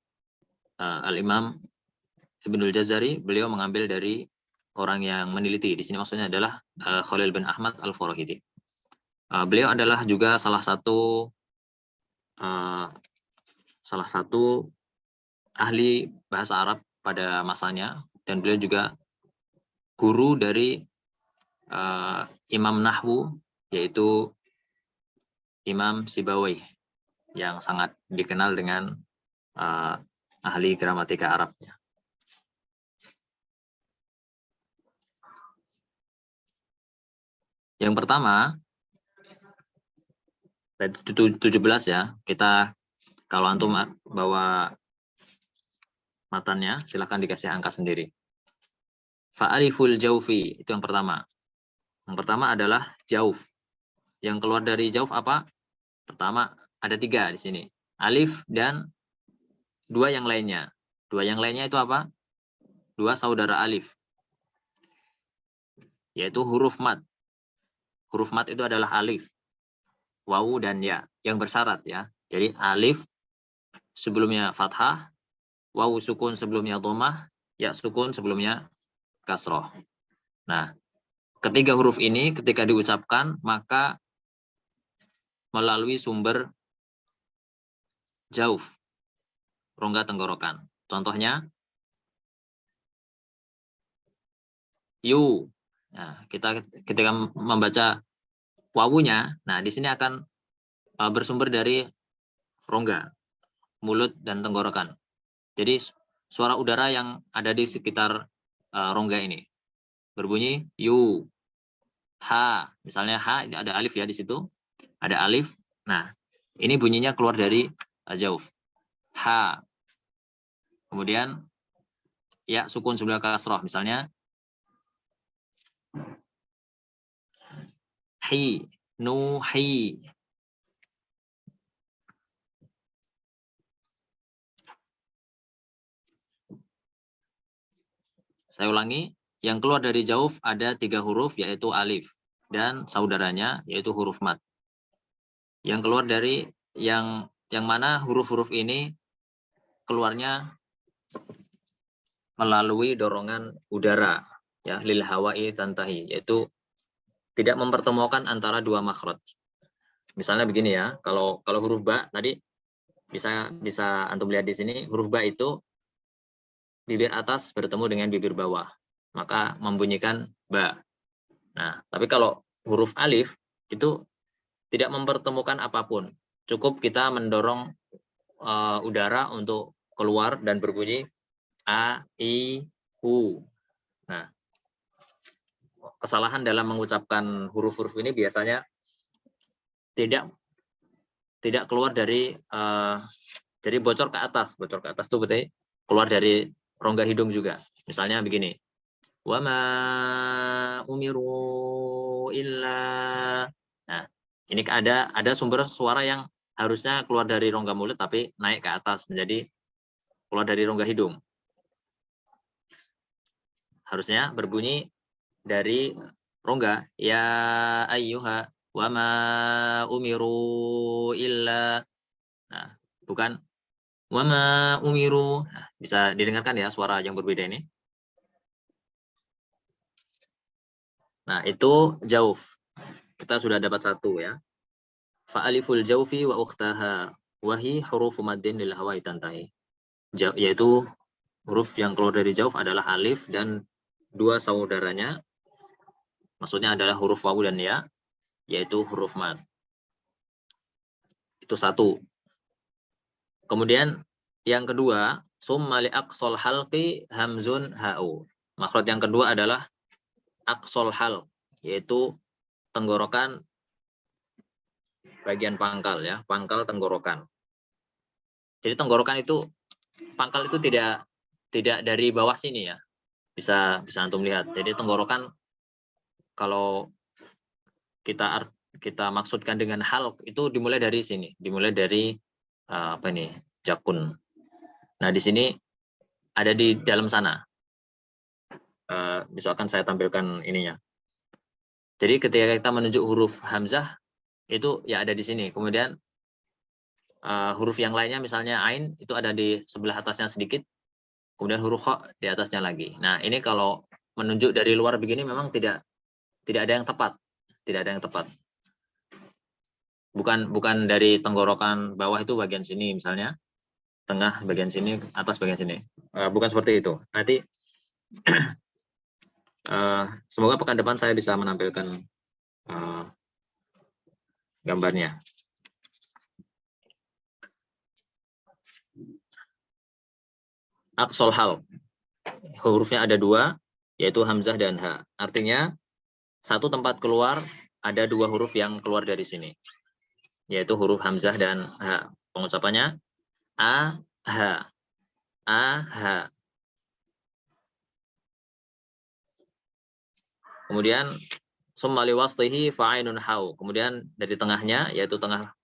[SPEAKER 1] Al-Imam Ibnul Jazari. Beliau mengambil dari orang yang meneliti. Di sini maksudnya adalah Khalil bin Ahmad Al-Farahidi. Beliau adalah juga salah satu ahli bahasa Arab pada masanya, dan beliau juga guru dari Imam Nahwu, yaitu Imam Sibawayh, yang sangat dikenal dengan ahli gramatika Arabnya. Yang pertama, 17 ya, kita kalau antum bawa matannya, silahkan dikasih angka sendiri. Fa'aliful jaufi, itu yang pertama. Yang pertama adalah jauf. Yang keluar dari jauf apa? Pertama, ada 3 di sini. Alif dan 2 yang lainnya. Dua yang lainnya itu apa? Dua saudara alif, yaitu huruf mat. Huruf mat itu adalah alif, wawu, dan ya, yang bersyarat ya. Jadi alif sebelumnya fathah, wawu sukun sebelumnya dhammah, ya sukun sebelumnya kasroh. Nah, ketiga huruf ini ketika diucapkan maka melalui sumber jauf, rongga tenggorokan. Contohnya yu. Nah, kita ketika membaca wawunya, nah di sini akan bersumber dari rongga, mulut dan tenggorokan. Jadi suara udara yang ada di sekitar rongga ini berbunyi yu. Ha, misalnya ha, ini ada alif ya di situ, ada alif. Nah, ini bunyinya keluar dari jauf. Ha. Kemudian ya sukun sebelah kasroh, misalnya hi, nuhi. Saya ulangi, yang keluar dari jauf ada 3 huruf, yaitu alif dan saudaranya, yaitu huruf mat. Yang keluar dari yang mana huruf-huruf ini keluarnya melalui dorongan udara, ya, lil hawa'i tantahi, yaitu tidak mempertemukan antara dua makhraj. Misalnya begini ya, kalau huruf ba tadi bisa antum lihat di sini, huruf ba itu bibir atas bertemu dengan bibir bawah, maka membunyikan ba. Nah, tapi kalau huruf alif itu tidak mempertemukan apapun, cukup kita mendorong udara untuk keluar dan berbunyi a, i, u. Nah, kesalahan dalam mengucapkan huruf-huruf ini biasanya tidak keluar dari bocor ke atas. Bocor ke atas itu berarti keluar dari rongga hidung juga. Misalnya begini. Wa ma umiru illa. Nah, ini ada sumber suara yang harusnya keluar dari rongga mulut tapi naik ke atas menjadi keluar dari rongga hidung. Harusnya berbunyi dari rongga, ya ayyuha wa ma umiru illa. Nah, bukan wa ma umiru. Nah, bisa didengarkan ya suara yang berbeda ini. Nah, itu jauf. Kita sudah dapat satu ya. Fa'aliful jaufi wa ukhtaha wahi hurufu maddin lil hawa'i tantahi. Yaitu huruf yang keluar dari jauf adalah alif dan dua saudaranya. Maksudnya adalah huruf wawu dan ya, yaitu huruf mad. Itu satu. Kemudian yang kedua, summa li aqsal halqi hamzun ha'u. Makhraj yang kedua adalah aqsal halq, yaitu tenggorokan bagian pangkal ya, pangkal tenggorokan. Jadi tenggorokan itu, pangkal itu tidak dari bawah sini ya. Bisa antum lihat. Jadi tenggorokan kalau kita maksudkan dengan halq itu dimulai dari sini, dimulai dari jakun. Nah, di sini ada di dalam sana. Misalkan saya tampilkan ininya. Jadi ketika kita menunjuk huruf hamzah itu ya ada di sini. Kemudian huruf yang lainnya misalnya ain itu ada di sebelah atasnya sedikit. Kemudian huruf kha di atasnya lagi. Nah, ini kalau menunjuk dari luar begini memang tidak ada yang tepat. Tidak ada yang tepat. Bukan dari tenggorokan bawah itu bagian sini misalnya, tengah bagian sini, atas bagian sini. Bukan seperti itu. Nanti semoga pekan depan saya bisa menampilkan gambarnya. Aqsal hal. Hurufnya ada dua, yaitu hamzah dan ha. Artinya satu tempat keluar ada dua huruf yang keluar dari sini, yaitu huruf hamzah dan ha. Pengucapannya a, ha, a, ha. Kemudian summa liwaslihi fa'ainun hau. Kemudian dari tengahnya, yaitu tengah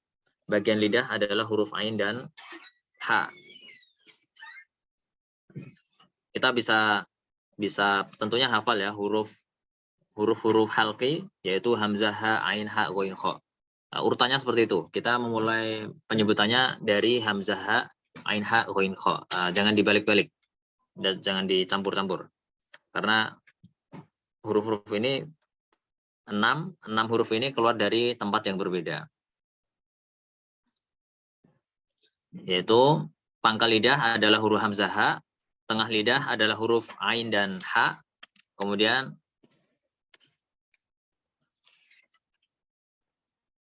[SPEAKER 1] bagian lidah adalah huruf ain dan ha. kita bisa tentunya hafal ya huruf-huruf halqi, yaitu hamzah, ha, ain, ha, ghain, kha. Urutannya seperti itu. Kita memulai penyebutannya dari hamzah, ha, ain, ha, ghain, kha. Jangan dibalik-balik dan jangan dicampur-campur. Karena huruf-huruf ini 6 huruf ini keluar dari tempat yang berbeda. Yaitu pangkal lidah adalah huruf hamzah, ha, tengah lidah adalah huruf ain dan ha, kemudian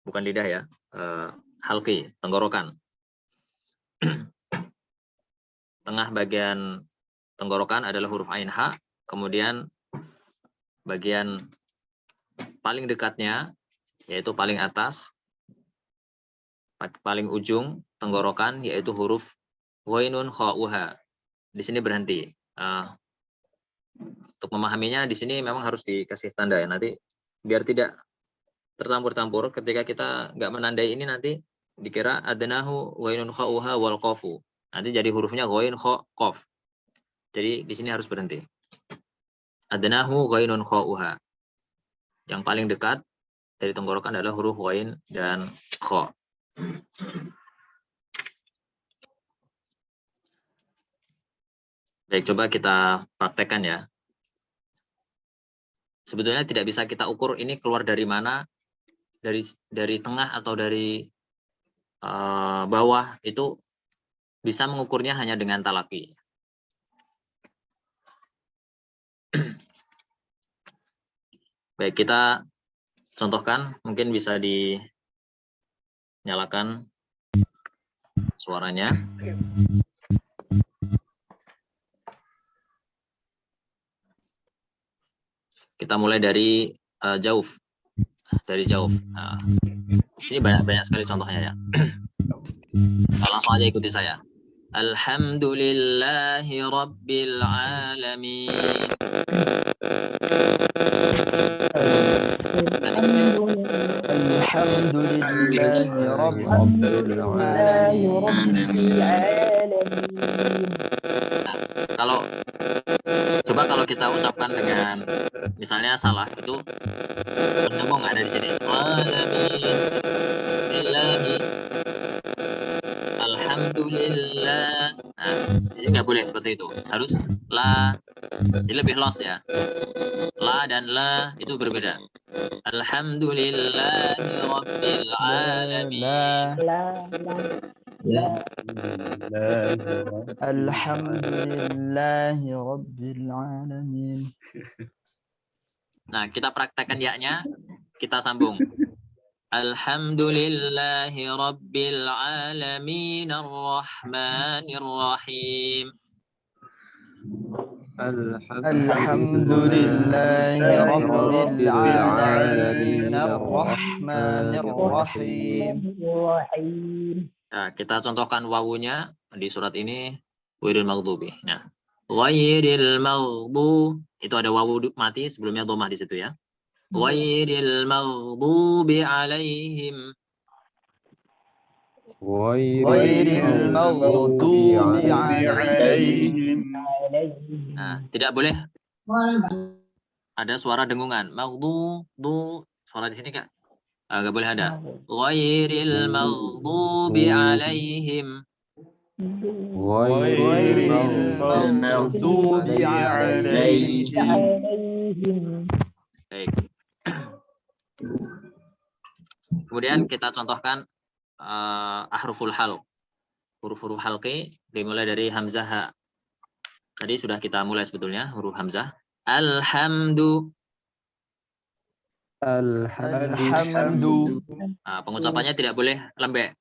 [SPEAKER 1] bukan lidah ya, halqi, tenggorokan. Tengah bagian tenggorokan adalah huruf ain, ha, kemudian bagian paling dekatnya, yaitu paling atas, paling ujung tenggorokan, yaitu huruf ghainun, kha, uha. Di sini berhenti. Untuk memahaminya di sini memang harus dikasih tanda ya, nanti biar tidak tercampur-campur. Ketika kita nggak menandai ini nanti dikira adnahu ghainun, kha, uha, wal qafu. Nanti jadi hurufnya ghain, kha, qaf. Jadi di sini harus berhenti. Adnahu ghainun, kha, uha. Yang paling dekat dari tenggorokan adalah huruf ghain dan kha. Baik, coba kita praktekkan ya. Sebetulnya tidak bisa kita ukur ini keluar dari mana, dari tengah atau dari bawah. Itu bisa mengukurnya hanya dengan talaki. Baik, kita contohkan, mungkin bisa dinyalakan suaranya. Kita mulai dari jauf. Dari jauf. Nah, sini banyak sekali contohnya ya. Langsung aja ikuti saya. Alhamdulillahi Rabbil Alamin.
[SPEAKER 3] Alhamdulillahi Rabbil Alamin.
[SPEAKER 1] Kalau kita ucapkan dengan misalnya salah, itu menyambung ada di sini. Alhamdulillah. Nah, di sini nggak boleh seperti itu. Harus la. Jadi lebih los ya. La dan la itu berbeda. Alhamdulillahi Rabbil Alamin.
[SPEAKER 3] Alhamdulillahi Rabbil Alamin.
[SPEAKER 1] Nah, kita praktekkan ya-nya, kita sambung. Alhamdulillahi Rabbil Alamin Ar-Rahmanir Rahim.
[SPEAKER 3] Alhamdulillahi Rabbil Alamin Ar-Rahmanir Rahim.
[SPEAKER 1] Nah, kita contohkan wawunya di surat ini, ghairil maghdubi. Nah, ghairil maghdubi itu ada wawu mati sebelumnya dhammah di situ ya. Ghairil maghdubi alaihim.
[SPEAKER 3] Ghairil maghdubi alaihim.
[SPEAKER 1] Nah, tidak boleh ada suara dengungan. Maghdu, suara di sini Kak. Enggak boleh ada. Ghairil maghdubi alaihim.
[SPEAKER 3] Ghairil maghdubi alaihim.
[SPEAKER 1] Baik. Kemudian kita contohkan ahruful halq. Huruf-huruf halqi dimulai dari hamzah, ha. Tadi sudah kita mulai sebetulnya huruf hamzah. Alhamdu. Nah, pengucapannya tidak boleh lembek.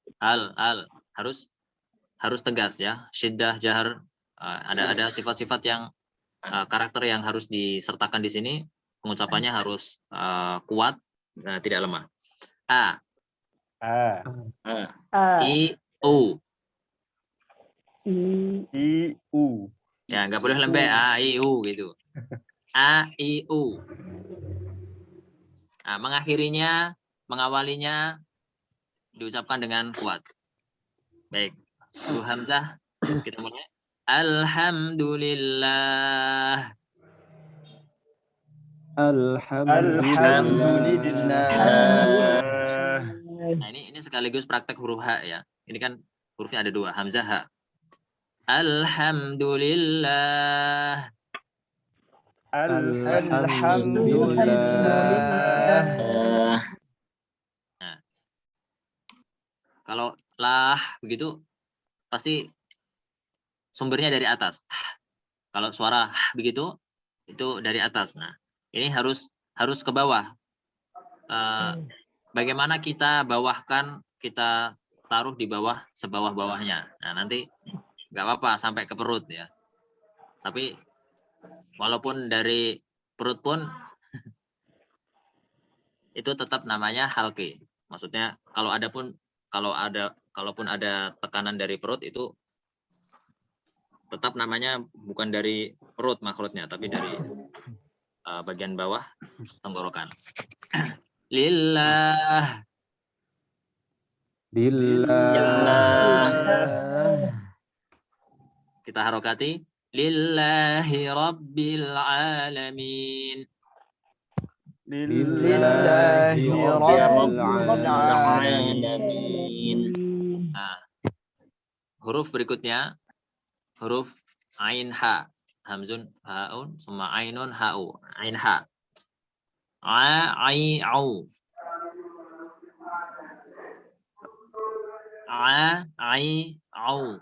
[SPEAKER 1] Harus tegas ya. Syiddah, jahar. Ada sifat-sifat yang karakter yang harus disertakan di sini. Pengucapannya harus kuat, tidak lemah. I, U. Ya, nggak boleh lembek. A, I, U gitu. A, I, U. Nah, mengakhirinya, mengawalinya diucapkan dengan kuat. Baik, huruf hamzah kita mulai. Alhamdulillah.
[SPEAKER 3] Alhamdulillah.
[SPEAKER 1] Nah, ini sekaligus praktek huruf H ya. Ini kan hurufnya ada 2, hamzah ha. Alhamdulillah.
[SPEAKER 3] Alhamdulillah.
[SPEAKER 1] Nah, kalau lah begitu pasti sumbernya dari atas. Kalau suara begitu itu dari atas. Nah, ini harus ke bawah. Bagaimana kita bawahkan, kita taruh di bawah sebawah-bawahnya. Nah, nanti nggak apa-apa sampai ke perut ya. Tapi walaupun dari perut pun itu tetap namanya halqi. Maksudnya kalaupun ada tekanan dari perut itu tetap namanya bukan dari perut makhluknya, tapi dari bagian bawah tenggorokan. Lillah. Kita harokati. Lillahi rabbil alamin.
[SPEAKER 3] Lillahi rabbil alamin.
[SPEAKER 1] Nah, huruf berikutnya huruf ain ha, hamzun haun, summa ainun hau, ain ha. Ai au. Ai au.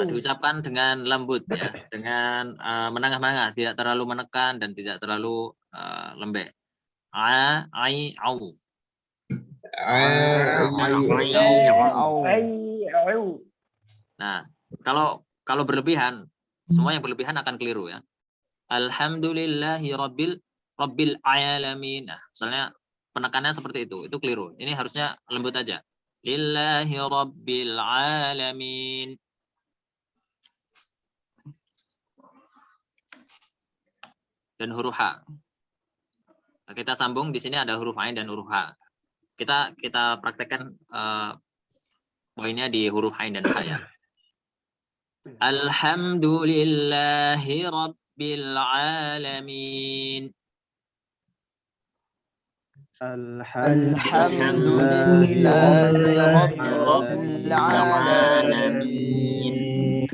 [SPEAKER 1] Diucapkan dengan lembut ya, dengan menengah-menengah, tidak terlalu menekan dan tidak terlalu lembek. Ai au. Nah, kalau berlebihan, semua yang berlebihan akan keliru ya. Alhamdulillahi rabbil alamin. Nah, misalnya penekanannya seperti itu keliru. Ini harusnya lembut aja. Lillahi rabbil alamin. Dan huruf H. Nah, kita sambung di sini ada huruf ain dan huruf H. Kita praktekkan poinnya di huruf ain dan H ya. Alhamdulillahi rabbil alamin.
[SPEAKER 3] Alhamdulillahi rabbil alamin.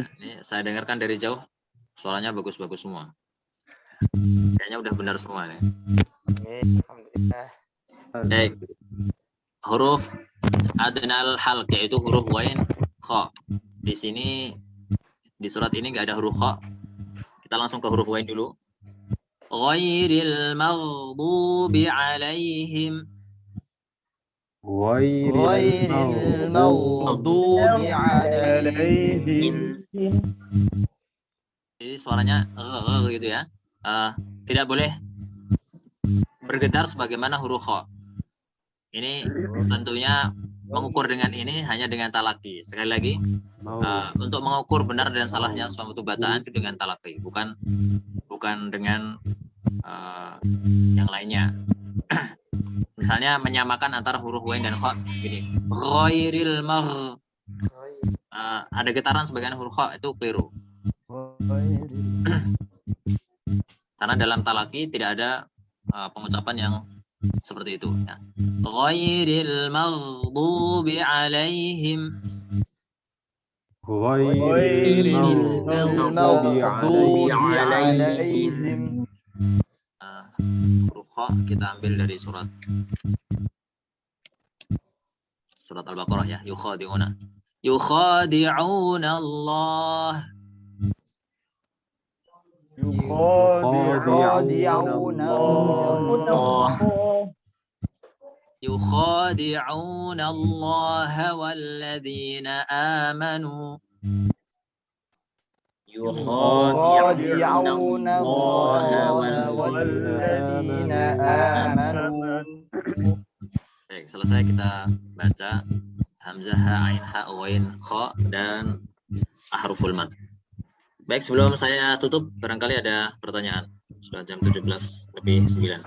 [SPEAKER 1] Ini saya dengarkan dari jauh, suaranya bagus-bagus semua. Kayaknya udah benar semua nih.
[SPEAKER 5] Alhamdulillah.
[SPEAKER 1] Baik. Huruf adnal halq yaitu huruf wain kha. Di sini di surat ini nggak ada huruf kha. Kita langsung ke huruf wain dulu. Ghairil maghdubi alaihim.
[SPEAKER 3] Ghairil maghdubi alaihim.
[SPEAKER 1] Jadi suaranya gitu ya. Tidak boleh bergetar sebagaimana huruf kha. Ini tentunya mengukur dengan ini hanya dengan talaki. Sekali lagi, untuk mengukur benar dan salahnya suatu bacaan itu dengan talaki, bukan dengan yang lainnya. Misalnya menyamakan antara huruf wain dan kha gini. Ghairil magh. Ada getaran sebagian huruf kha itu keliru. Karena dalam talaki tidak ada pengucapan yang seperti itu ya. Ghairil maghdubi alaihim.
[SPEAKER 3] Ghairil maghdubi alaihim.
[SPEAKER 1] Huruf kha kita ambil dari surat Al-Baqarah ya. Yukhadi'una Allah. Yukhadi'una Allah walladzina amanu.
[SPEAKER 3] Yukhadi'una Allah walladzina amanu.
[SPEAKER 1] Baik, selesai kita baca hamzah, ha, ain, ha, wain, kha dan ahruful mad. Baik, sebelum saya tutup, barangkali ada pertanyaan. Sudah jam 17:09.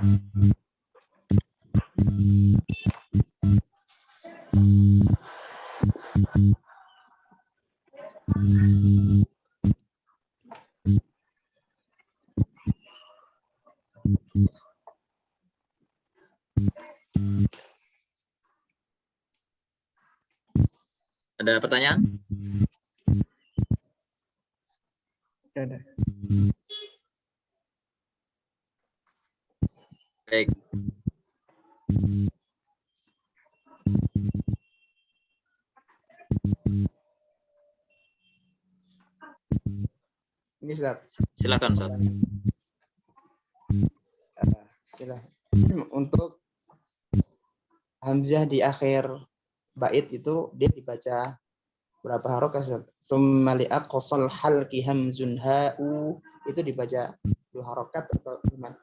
[SPEAKER 1] Ada pertanyaan?
[SPEAKER 2] Ada.
[SPEAKER 1] Baik.
[SPEAKER 5] Ini Ustaz.
[SPEAKER 1] Silakan Ustaz.
[SPEAKER 5] Bismillah. Untuk hamzah di akhir bait itu dia dibaca berapa harokat Ustaz? Tsumma li aqsal halqi hamzun ha'u itu dibaca 2 harokat atau gimana?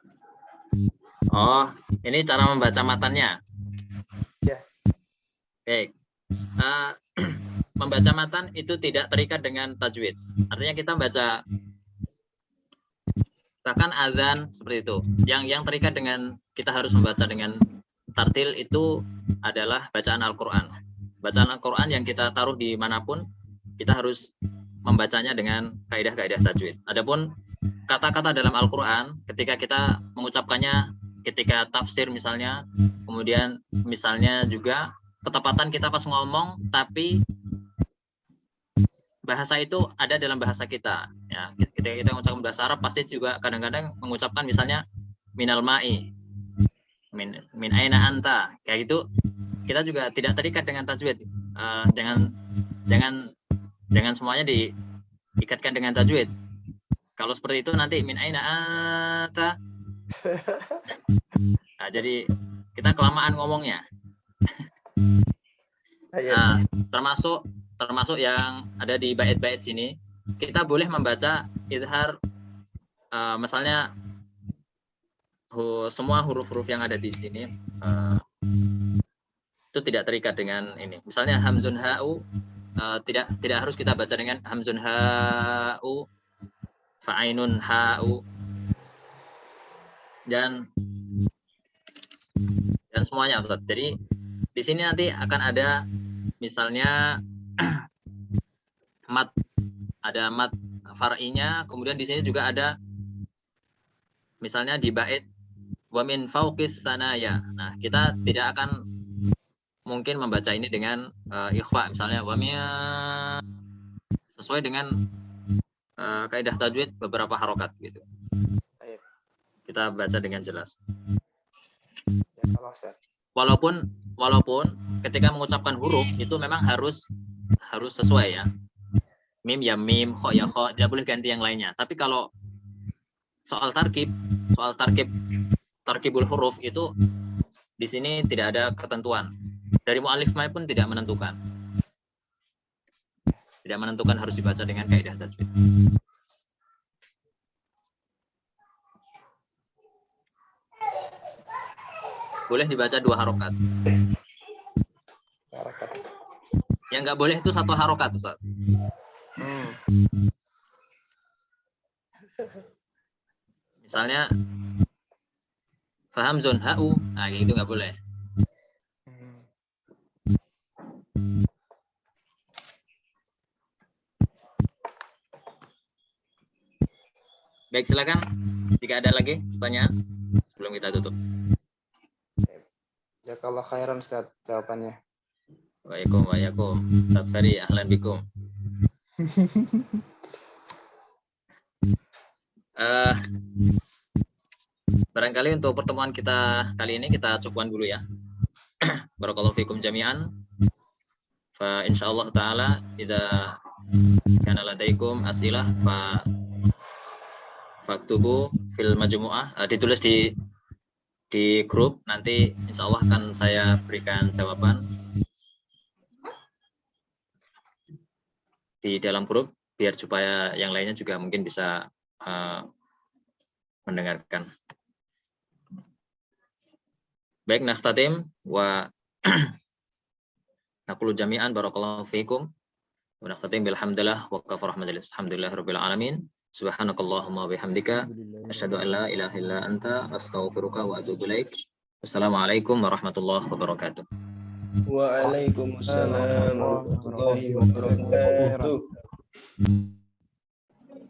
[SPEAKER 1] Oh, ini cara membaca matannya.
[SPEAKER 5] Ya.
[SPEAKER 1] Baik. Membaca matan itu tidak terikat dengan tajwid. Artinya kita baca bahkan azan seperti itu. Yang terikat dengan kita harus membaca dengan tartil itu adalah bacaan Al-Qur'an. Bacaan Al-Qur'an yang kita taruh di manapun, kita harus membacanya dengan kaidah-kaidah tajwid. Adapun kata-kata dalam Al-Qur'an ketika kita mengucapkannya ketika tafsir misalnya, kemudian misalnya juga ketepatan kita pas ngomong tapi bahasa itu ada dalam bahasa kita ya. Ketika kita mengucapkan bahasa Arab pasti juga kadang-kadang mengucapkan misalnya minal ma'i, min aina anta, kayak gitu. Kita juga tidak terikat dengan tajwid. Jangan semuanya diikatkan dengan tajwid. Kalau seperti itu nanti min aina anta. Nah, jadi kita kelamaan ngomongnya. Nah, termasuk yang ada di bait-bait sini, kita boleh membaca izhar, misalnya semua huruf-huruf yang ada di sini itu tidak terikat dengan ini. Misalnya hamzun ha'u, tidak harus kita baca dengan hamzun ha'u, fa'ainun ha'u, dan semuanya Ustaz. Jadi di sini nanti akan ada misalnya mat, ada mat far'inya, kemudian di sini juga ada misalnya di bait wa min fauqis sanaya. Nah, kita tidak akan mungkin membaca ini dengan ikhfa, misalnya wa min, sesuai dengan kaidah tajwid beberapa harokat gitu. Kita baca dengan jelas.
[SPEAKER 5] Ya, kalau Ustaz.
[SPEAKER 1] Walaupun ketika mengucapkan huruf itu memang harus sesuai ya. Mim ya mim, kho ya kho, tidak boleh ganti yang lainnya. Tapi kalau soal tarkibul huruf itu di sini tidak ada ketentuan. Dari mu'alif pun tidak menentukan. Tidak menentukan harus dibaca dengan kaidah tajwid. Boleh dibaca 2 harokat. Yang nggak boleh itu 1 harokat, Ustaz. Misalnya faham zon ha'u, nah kayak gitu nggak boleh. Baik, silakan jika ada lagi pertanyaan sebelum kita tutup.
[SPEAKER 5] Jazakallah khairan Ustaz jawabannya.
[SPEAKER 1] Waalaikumsalam. Ustaz Ferry, ahlan bikum. Barangkali untuk pertemuan kita kali ini kita cukupkan dulu ya. Barakallahu fikum jami'an. Fa insyaallah taala idza kana ladaikum as'ilah faktubu fil majmu'ah, ditulis di grup, nanti insyaallah akan saya berikan jawaban di dalam grup biar supaya yang lainnya juga mungkin bisa mendengarkan. Baik, nakhtatim wa naqulu jami'an barakallahu fiikum wa nakhtatim bilhamdulillah wa kafar rahmatillah alhamdulillahirabbil alamin. Subhanakallahumma bihamdika asyhadu an la ilaha illa anta astaghfiruka wa atubu ilaik. Wassalamualaikum warahmatullahi wabarakatuh.
[SPEAKER 3] Waalaikumsalam warahmatullahi wabarakatuh.
[SPEAKER 6] Assalamualaikum.